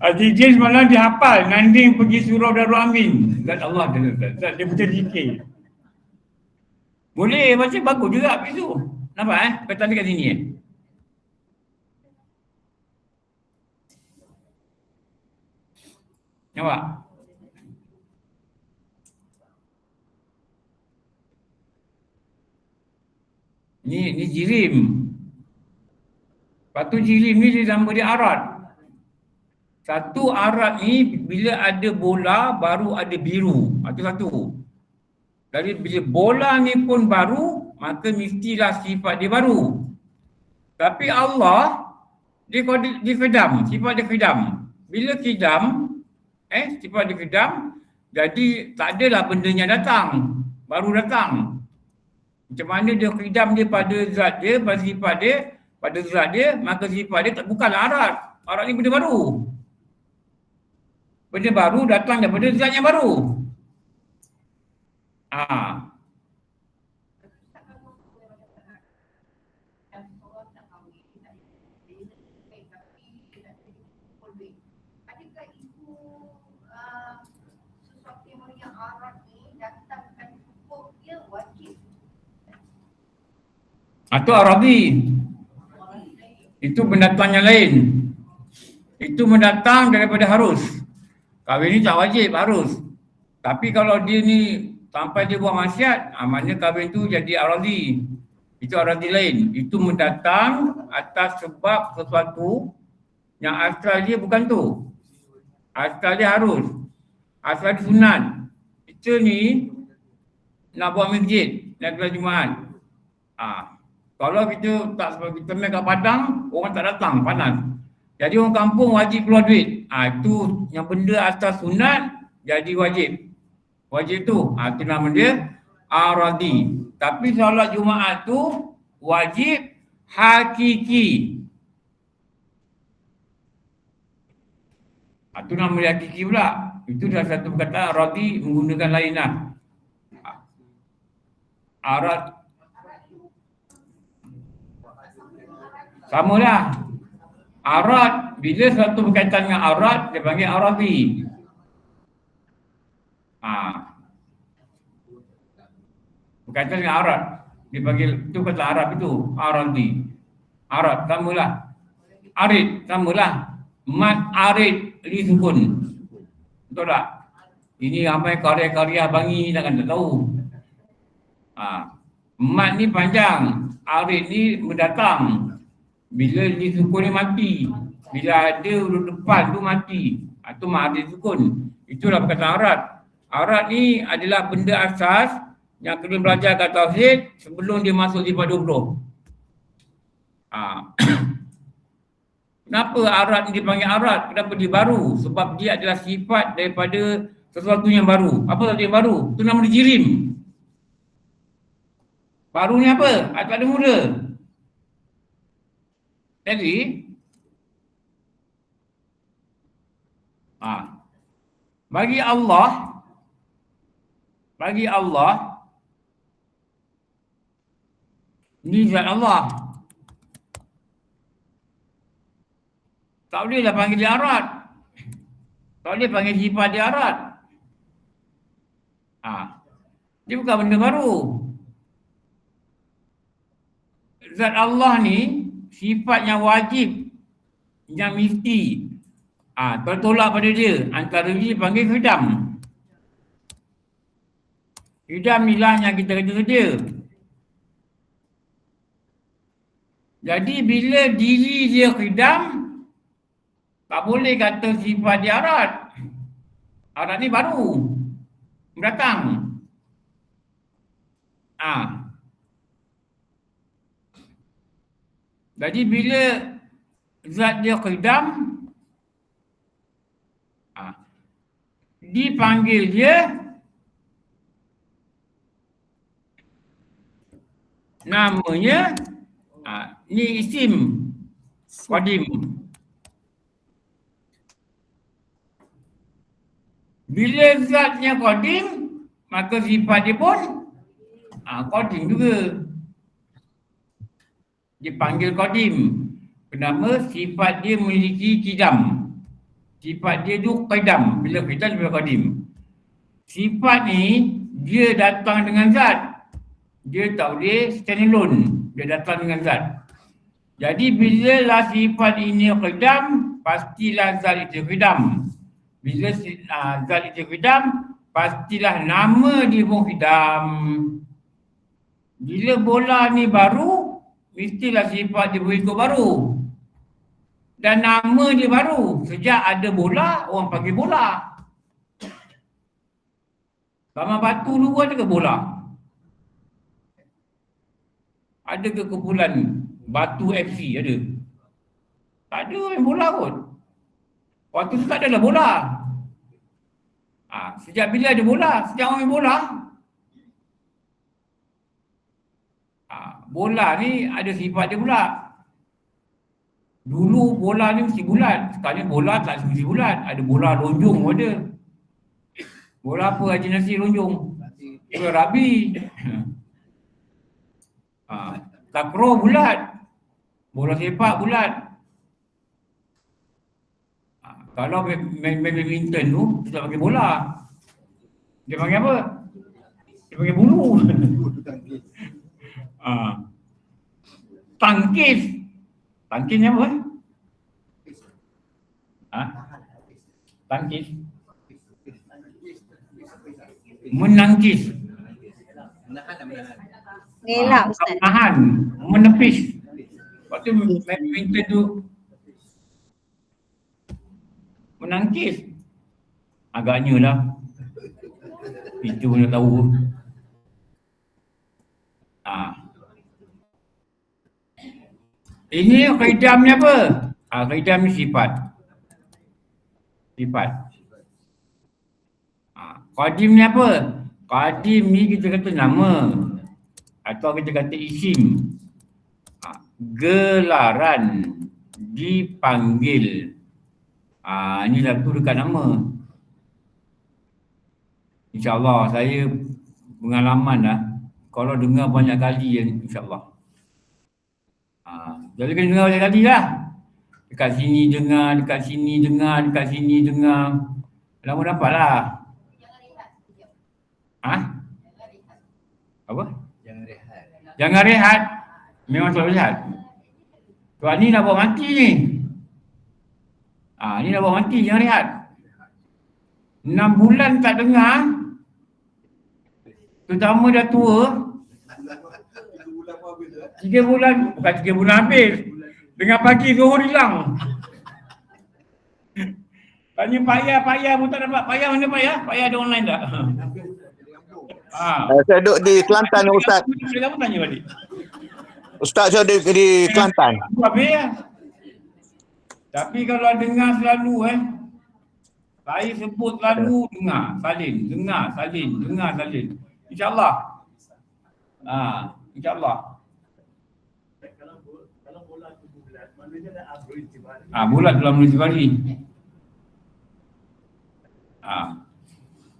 Haji Jin semalam dia hafal Nanding pergi surau Darul Amin. Zat Allah dia baca zikir. Boleh baca bagus juga habis tu. Nampak perkataan dekat sini Nampak? Ni jirim. Lepas tu jirim ni dia nama dia arat. Satu arat ni bila ada bola baru ada biru. Itu satu. Jadi bila bola ni pun baru, maka mestilah sifat dia baru. Tapi Allah dia fidam, sifat dia fidam. Bila fidam sifat dia fidam, jadi tak adalah bendanya datang, baru datang. Macam mana dia fidam dia pada zat dia, pada sifat dia, pada zat dia, maka sifat dia bukanlah arat. Arat ni benda baru. Benda baru datang daripada zat yang baru. Adakah ibu sesuatu yang arat ni datangkan hukum dia wajib? Atau arabi. Itu pendatang yang lain. Itu mendatang daripada harus. Kahwin ni tak wajib, harus. Tapi kalau dia ni sampai dia buat maksiat, maknanya kahwin tu jadi aradi. Itu aradi lain. Itu mendatang atas sebab sesuatu yang asal dia bukan tu. Asal dia harus. Asal dia sunat. Kita ni nak buat masjid, nak kelas Jumaat. Kalau kita main kat Padang, orang tak datang, panas. Jadi orang kampung wajib keluar duit. Itu yang benda asal sunat jadi wajib. Wajib tu, itu nama dia aradi. Tapi solat Jumaat tu wajib hakiki. Itu nama dia hakiki pula. Itu dah satu perkataan aradi menggunakan lain lah. Arad sama lah. Arad, bila satu berkaitan dengan arad, dia panggil aradi. Berkaitan dengan arad. Dia panggil, tu kata Arab itu. Arabi. Arab, samalah. Arid, samalah. Mat arid li sukun. Betul tak? Ini ramai karya-karya bangi takkan tak tahu. Mat ni panjang. Arid ni mendatang. Bila li sukun ni mati. Bila ada huruf depan tu mati. Itu mat arid sukun. Itulah perkataan Arab. Arab ni adalah benda asas yang kena belajar kat tauhid sebelum dia masuk sifat 20. Kenapa Arab ni dipanggil Arab? Kenapa dia baru? Sebab dia adalah sifat daripada sesuatu yang baru. Apa sesuatu yang baru? Itu nama dia jirim. Baru ni apa? Tak ada mula. Jadi bagi Allah ni zat Allah. Tak boleh lah panggil dia Arad. Tak boleh panggil sifat dia Arad. Dia bukan benda baru. Zat Allah ni sifat yang wajib, yang mesti. Tertolak pada dia. Antara dia panggil khidam. Khidam ni lah yang kita kata saja. Jadi bila diri dia khidam, tak boleh kata sifat dia Arad. Arad ni baru. Datang. Jadi bila zat dia khidam, dipanggil dia namanya ni isim qadim. Bila zatnya qadim, maka sifat dia pun qadim juga. Dipanggil qadim. Kenapa? Sifat dia memiliki qidam. Sifat dia tu qidam. Bila qidam, bila qadim. Sifat ni dia datang dengan zat. Dia tak boleh stand alone. Dia datang dengan zat. Jadi bila lah sifat ini qidam, pastilah zat itu qidam. Bila zat itu qidam, pastilah nama dia pun qidam. Bila bola ni baru, mestilah sifat dia berikut baru. Dan nama dia baru. Sejak ada bola, orang panggil bola. Sama batu dulu ada ke bola? Ada ke kumpulan Batu FC ada? Tak ada main bola kot. Waktu tu tak adalah bola. Sejak bila ada bola? Sejak orang main bola. Bola ni ada sifat dia pula. Dulu bola ni mesti bulat. Sekarang bola tak mesti bulat. Ada bola lonjong pun ada. Bola apa Haji Nasir lonjong? Bola rabi. Takraw bulat. Bola sepak bulat. Kalau main badminton tu, kita pakai bola. Dia panggil apa? Dia panggil bulu. Tangkis. Tangkis ni apa? Tangkis. Menangkis. Ngelak Ustaz. Menahan. Menepis. Waktu badminton tu menangkis. Agaknya lah. Itu pun dah tahu. Ini qidam ni apa? Qidam ni sifat. Sifat. Qadim ni apa? Qadim ni kita kata nama. Atau kita kata isim. Gelaran. Dipanggil. Inilah tu dekat nama. InsyaAllah saya pengalaman lah. Kalau dengar banyak kali insyaAllah. Jadi kena dengar banyak kali lah. Dekat sini dengar, dekat sini dengar, dekat sini dengar. Lama dapat lah. Jangan rehat sekejap. Apa? Jangan rehat. Jangan rehat. Memang selalu rehat. Tuan ni nak buat mati ni. Ni nak buat mati, jangan rehat. 6 bulan tak dengar. Terutama dah tua. 3 bulan, bukan 3 bulan habis. Dengar pagi Zuhur hilang. Tanya payah pun tak dapat. Payah mana payah? Payah ada online tak? Saya duduk di Kelantan Ustaz. Kamu tanya balik. Ustaz saya di Kelantan. Habis lah. Tapi kalau dengar selalu saya sebut selalu dengar, salin. InsyaAllah. InsyaAllah. Kalau bola tu bulat, maknanya dah average balik. Bulat dalam multi bari.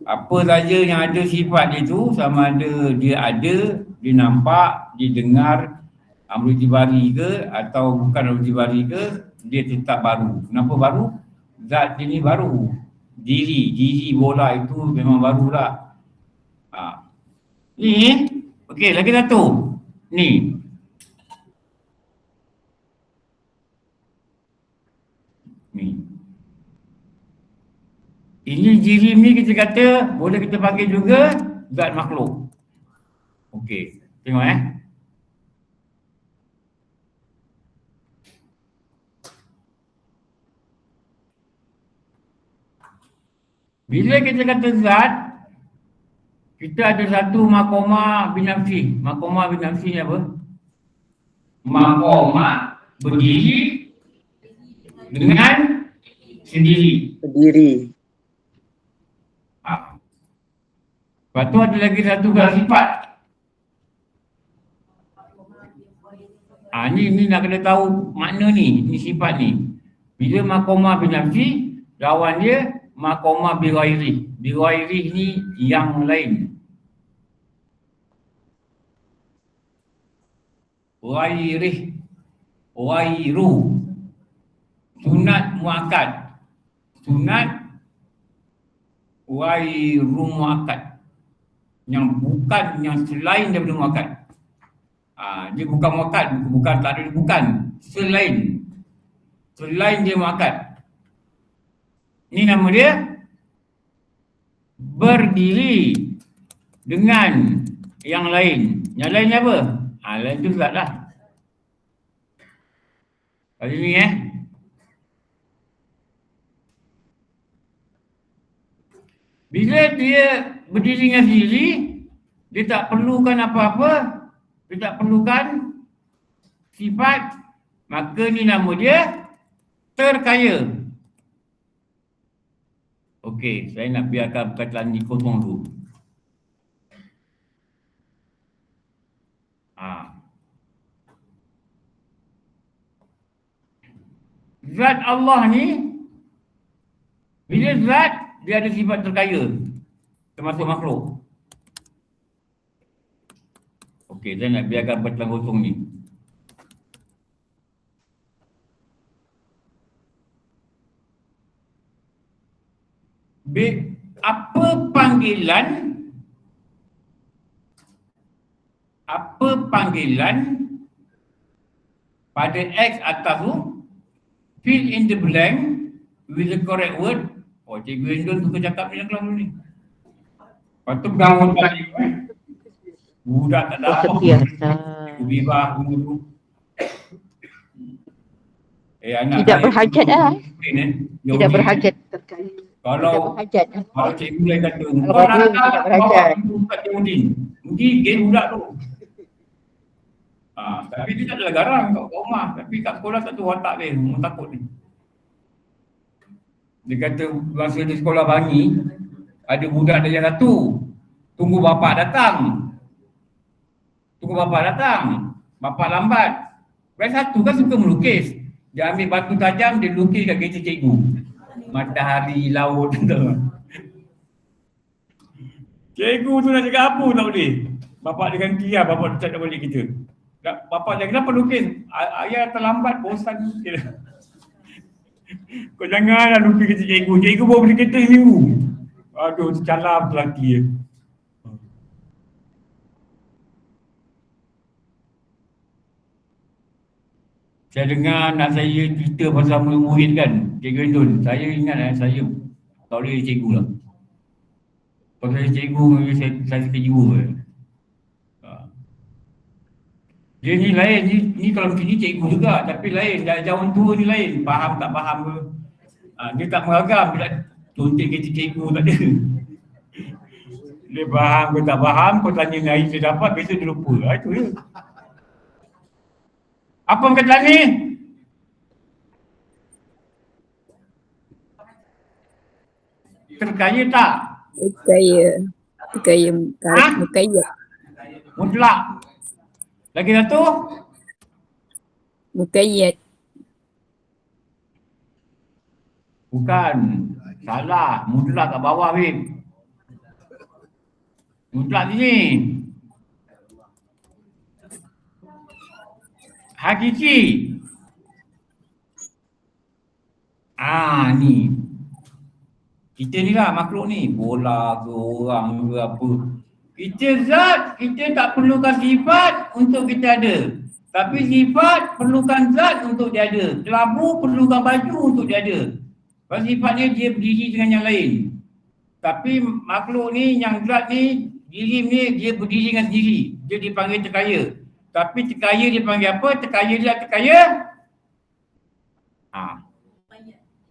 Apa saja yang ada sifat itu, sama ada dia nampak, didengar multi bari ke atau bukan multi bari ke, dia tetap baru. Kenapa baru? Zat dia ni baru. Diri bola itu memang barulah. Ni, okey, lagi satu. Ni. Ini jirim ni kita kata boleh kita panggil juga zat makhluk. Okey, tengok Bila kita kata zat, kita ada satu maqamah binafsi. Maqamah binafsi ni apa? Maqamah berdiri dengan sendiri. Lepas tu ada lagi satu sifat. Ni nak kena tahu makna ni sifat ni. Bila maqamah binafsi, lawan dia maqamah bighairi. Bighairi ni yang lain. Ghairu. Sunat muakkad. Ghairu muakkad. Yang bukan, yang selain daripada muakkad. Dia bukan muakkad, bukan tak ada, bukan. Selain dia muakkad. Ini nama dia berdiri dengan yang lain. Yang lainnya apa? Lain tu zat lah. Kali ni bila dia berdiri dengan sendiri, dia tak perlukan apa-apa, dia tak perlukan sifat, maka ni nama dia terkaya. Okey, saya nak biarkan perkataan ni kosong dulu. Zat Allah ni, bila zat, dia ada sifat terkaya, termasuk makhluk. Okey, saya nak biarkan perkataan kosong ni. Apa panggilan pada X atas tu, fill in the blank with the correct word. Cikgu Endon suka cakap ni yang kelas dulu ni. Lepas tu bangun tadi budak tak ada apa. Bibah dulu. Tidak berhajat lah. Tidak berhajat. Kalau cikgu lain kata, Kalau tidak berhajat. Mungkin game budak tu. Tapi dia tak adalah garang kat rumah. Tapi kat sekolah tak tahu watak dia, orang takut ni. Dia kata masa di sekolah Bangi, ada budak darjah 1. Tunggu bapak datang. Bapak lambat. Darjah 1 kan suka melukis. Dia ambil batu tajam, dia lukis kat kereta cikgu. Matahari, laut tu. Cikgu tu nak cakap apa tak boleh. Bapak dia ganti lah, bapak dia tak balik kita. Bapak dia kenapa lukis? Ayah terlambat, bosan lukis. Kau janganlah lukis kerja cikgu. Cikgu baru beli kereta seminggu. Aduh, tercalar betul lelaki dia. Saya dengar anak saya cerita pasal murid kan, Cikgu Indun. Saya ingat saya tak boleh cikgu lah. Kalau saya cikgu, saya cikgu je. Dia ni lain, ni kalau macam ni cikgu juga, tapi lain, dah orang tua ni lain, faham tak faham ke. Dia tak meragam, dia tak tuntik kerja cikgu, tak ada. Dia faham ke tak faham, kau tanya ni hari saya dapat, besok dia lupa. Itu je. Apa kata ni? Terkaya tak? Terkaya Mutlak. Lagi satu? mukayyad. Bukan. Salah. Mutlak kat bawah, Bim. Mutlak sini. Hakiki. Ni. Kita ni lah makhluk ni. Bola ke orang ke apa. Kita zat, kita tak perlukan sifat untuk kita ada. Tapi sifat perlukan zat untuk dia ada. Kelabu perlukan baju untuk dia ada. Sebab sifatnya dia berdiri dengan yang lain. Tapi makhluk ni, yang zat ni, jirim ni dia berdiri dengan sendiri. Dia dipanggil terkaya. Tapi terkaya dia panggil apa? Terkaya dia terkaya?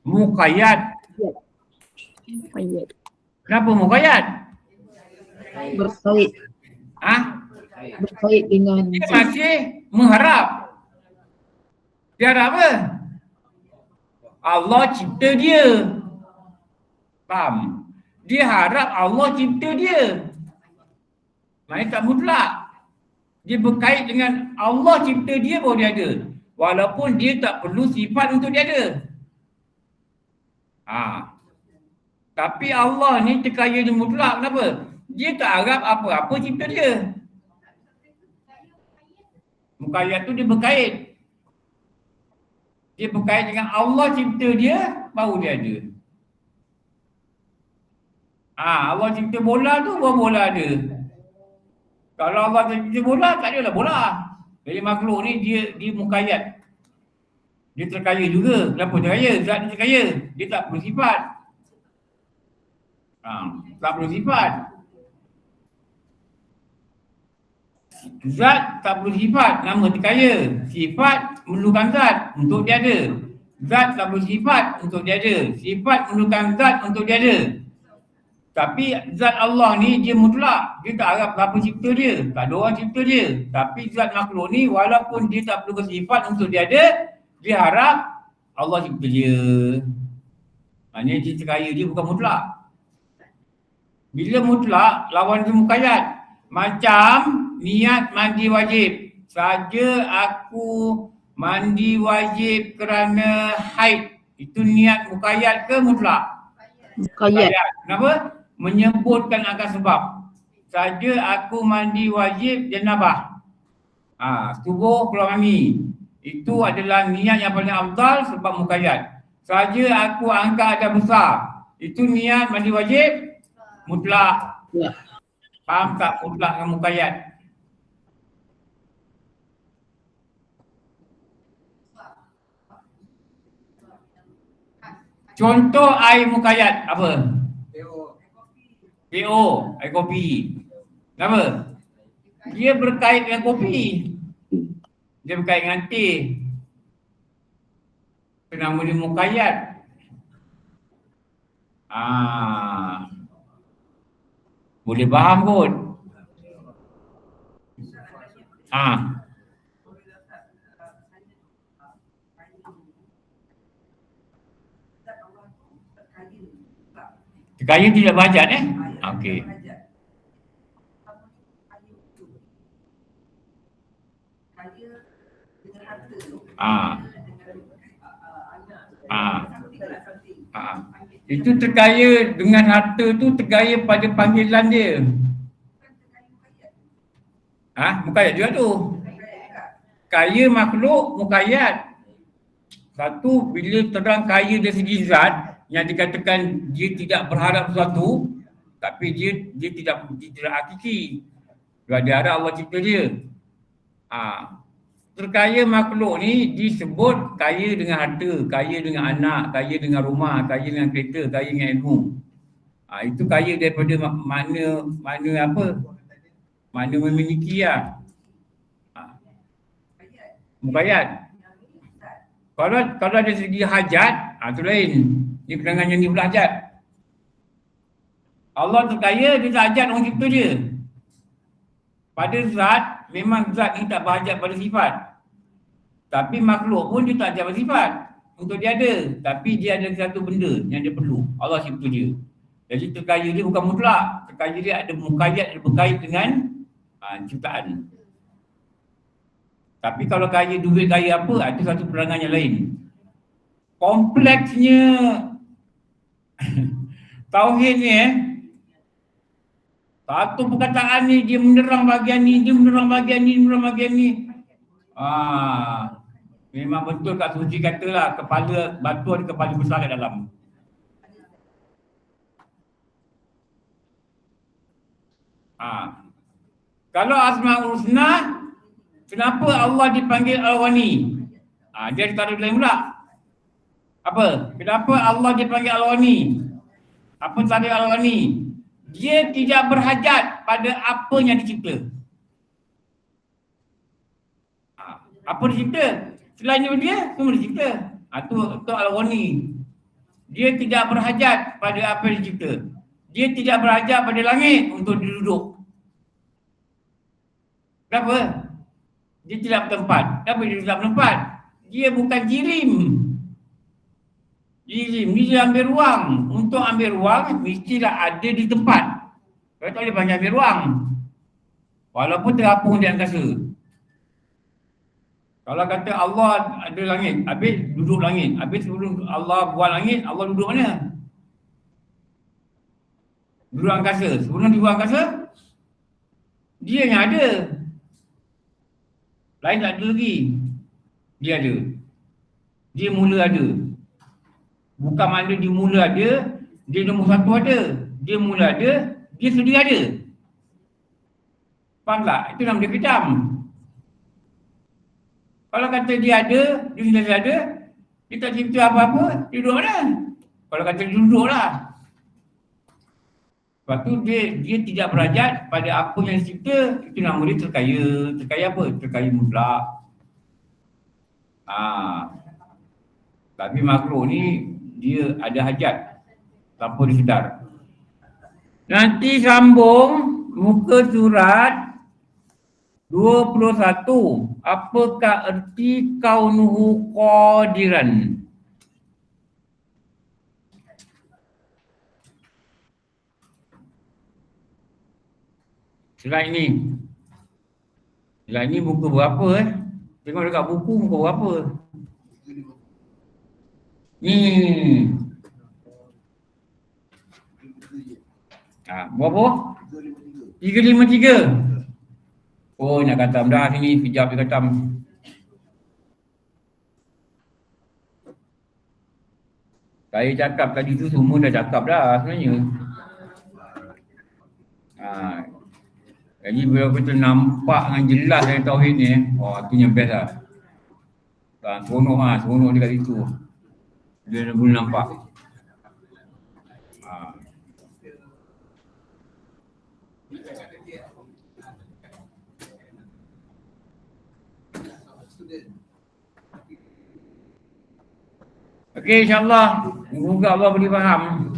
Muqayyad. Mukayyad. Kenapa muqayyad? Berkait. Berkait dengan Dia masih mengharap. Dia harap apa? Allah cipta dia. Faham? Dia harap Allah cipta dia. Maknanya tak mutlak. Dia berkait dengan Allah cipta dia baru dia ada. Walaupun dia tak perlu sifat untuk dia ada. Tapi Allah ni terkaya dia mutlak. Kenapa? Dia tak harap apa-apa cipta dia. Muqayyad tu dia berkait. Dia berkait dengan Allah cipta dia, baru dia ada. Allah cipta bola tu, baru bola ada. Kalau Allah cipta bola, tak adalah bola. Jadi makhluk ni dia muqayyad. Dia terkaya juga. Kenapa terkaya? Zat dia terkaya. Dia tak perlu sifat. Tak perlu sifat. Zat tak perlu sifat, nama terkaya. Sifat memerlukan zat untuk dia ada. Zat tak perlu sifat untuk dia ada. Sifat memerlukan zat untuk dia ada. Tapi zat Allah ni dia mutlak. Dia tak harap apa cipta dia. Tak ada orang cipta dia. Tapi zat makhluk ni walaupun dia tak perlu sifat untuk dia ada, dia harap Allah cipta dia. Maknanya dia terkaya, dia bukan mutlak. Bila mutlak, lawan dia muqayyad. Macam niat mandi wajib. Saja aku mandi wajib kerana haid. Itu niat muqayyad ke mutlak? muqayyad. Kenapa? Menyebutkan akar sebab. Saja aku mandi wajib janabah. Tubuh keluar mani. Itu adalah niat yang paling afdal sebab muqayyad. Saja aku angkat ada besar. Itu niat mandi wajib mutlak. Ya. Faham tak mutlak dengan muqayyad? Contoh air muqayyad apa? PO, air kopi. Kenapa? Dia berkait dengan kopi. Dia berkait dengan teh. Nama dia muqayyad. Boleh faham kot. Terkaya tidak bahajat Okey. Itu terkaya dengan harta tu, terkaya pada panggilan dia. Muqayyad juga tu. Kaya makhluk muqayyad. Satu, bila terang kaya dari segi zat, yang dikatakan dia tidak berharap sesuatu, tapi dia tidak hakiki. Sebab dia harap Allah cipta dia. terkaya makhluk ni disebut kaya dengan harta, kaya dengan anak, kaya dengan rumah, kaya dengan kereta, kaya dengan ilmu. Itu kaya daripada mana apa? Mana memiliki lah. Mukayat. Kalau dari segi hajat, tu lain. Ni penangan yang ni pula hajat. Allah terkaya, dia tak hajat orang cipta dia. Pada zat, memang zat ni tak berhajat pada sifat. Tapi makhluk pun dia tak hajat pada sifat. Untuk dia ada. Tapi dia ada satu benda yang dia perlu. Allah cipta dia. Jadi terkaya dia bukan mutlak. Terkaya dia ada mukayat, ada berkait dengan ciptaan. Tapi kalau kaya duit, kaya apa, itu satu perangan yang lain. Kompleksnya tauhid ni satu perkataan ni dia menerang bahagian ni, dia menerang bahagian ni, menerang bahagian ni. Memang betul Kak Suci katalah, kepala batu ada kepala besar kat dalam. Kalau Asmaul Husna, kenapa Allah dipanggil Al-Ghani? Dia ditaruh lain pula. Apa? Kenapa Allah dipanggil Al-Ghani? Apa tadi Al-Ghani? Dia tidak berhajat pada apa yang dicipta. Apa dicipta? Selain dia, semua dicipta. Itu Al-Ghani. Dia tidak berhajat pada apa yang dicipta. Dia tidak berhajat pada langit untuk duduk. Kenapa? Dia tidak bertempat. Kenapa dia tidak bertempat? Dia bukan jirim. Jirim ni dia ambil ruang. Untuk ambil ruang, mestilah ada di tempat. Kalau tak boleh banyak ambil ruang. Walaupun terapung di angkasa. Kalau kata Allah ada langit, habis duduk langit. Habis sebelum Allah buat langit, Allah duduk mana? Duduk angkasa. Sebelum duduk angkasa, dia yang ada. Lain tak ada lagi. Dia ada. Dia mula ada. Bukan makna dia mula ada, dia nombor satu ada. Dia mula ada, dia sedia ada. Faham tak? Itu nama dia kejam. Kalau kata dia ada, dia sudah ada, dia tak cipta apa-apa, dia duduk mana? Kalau kata dia duduk lah. Lepas tu dia tidak berhajat pada apa yang dicipta, itu nama dia terkaya. Terkaya apa? Terkaya mutlak. Tapi makhluk ni dia ada hajat tanpa disedar. Nanti sambung muka surat 21. Apakah erti kaunuhu qadiran? Slide ni. Slide ni muka berapa Tengok dekat buku muka berapa. Ni. Berapa? 353. Oh, nak katam dah sini. Kejap dia katam. Saya cakap tadi tu semua dah cakap dah sebenarnya. Jadi bila kita nampak dengan jelas dari tauhid ni, tu yang best lah. Seronok dia kat situ. Dia boleh nampak. Okey, insyaAllah. Semoga Allah boleh faham.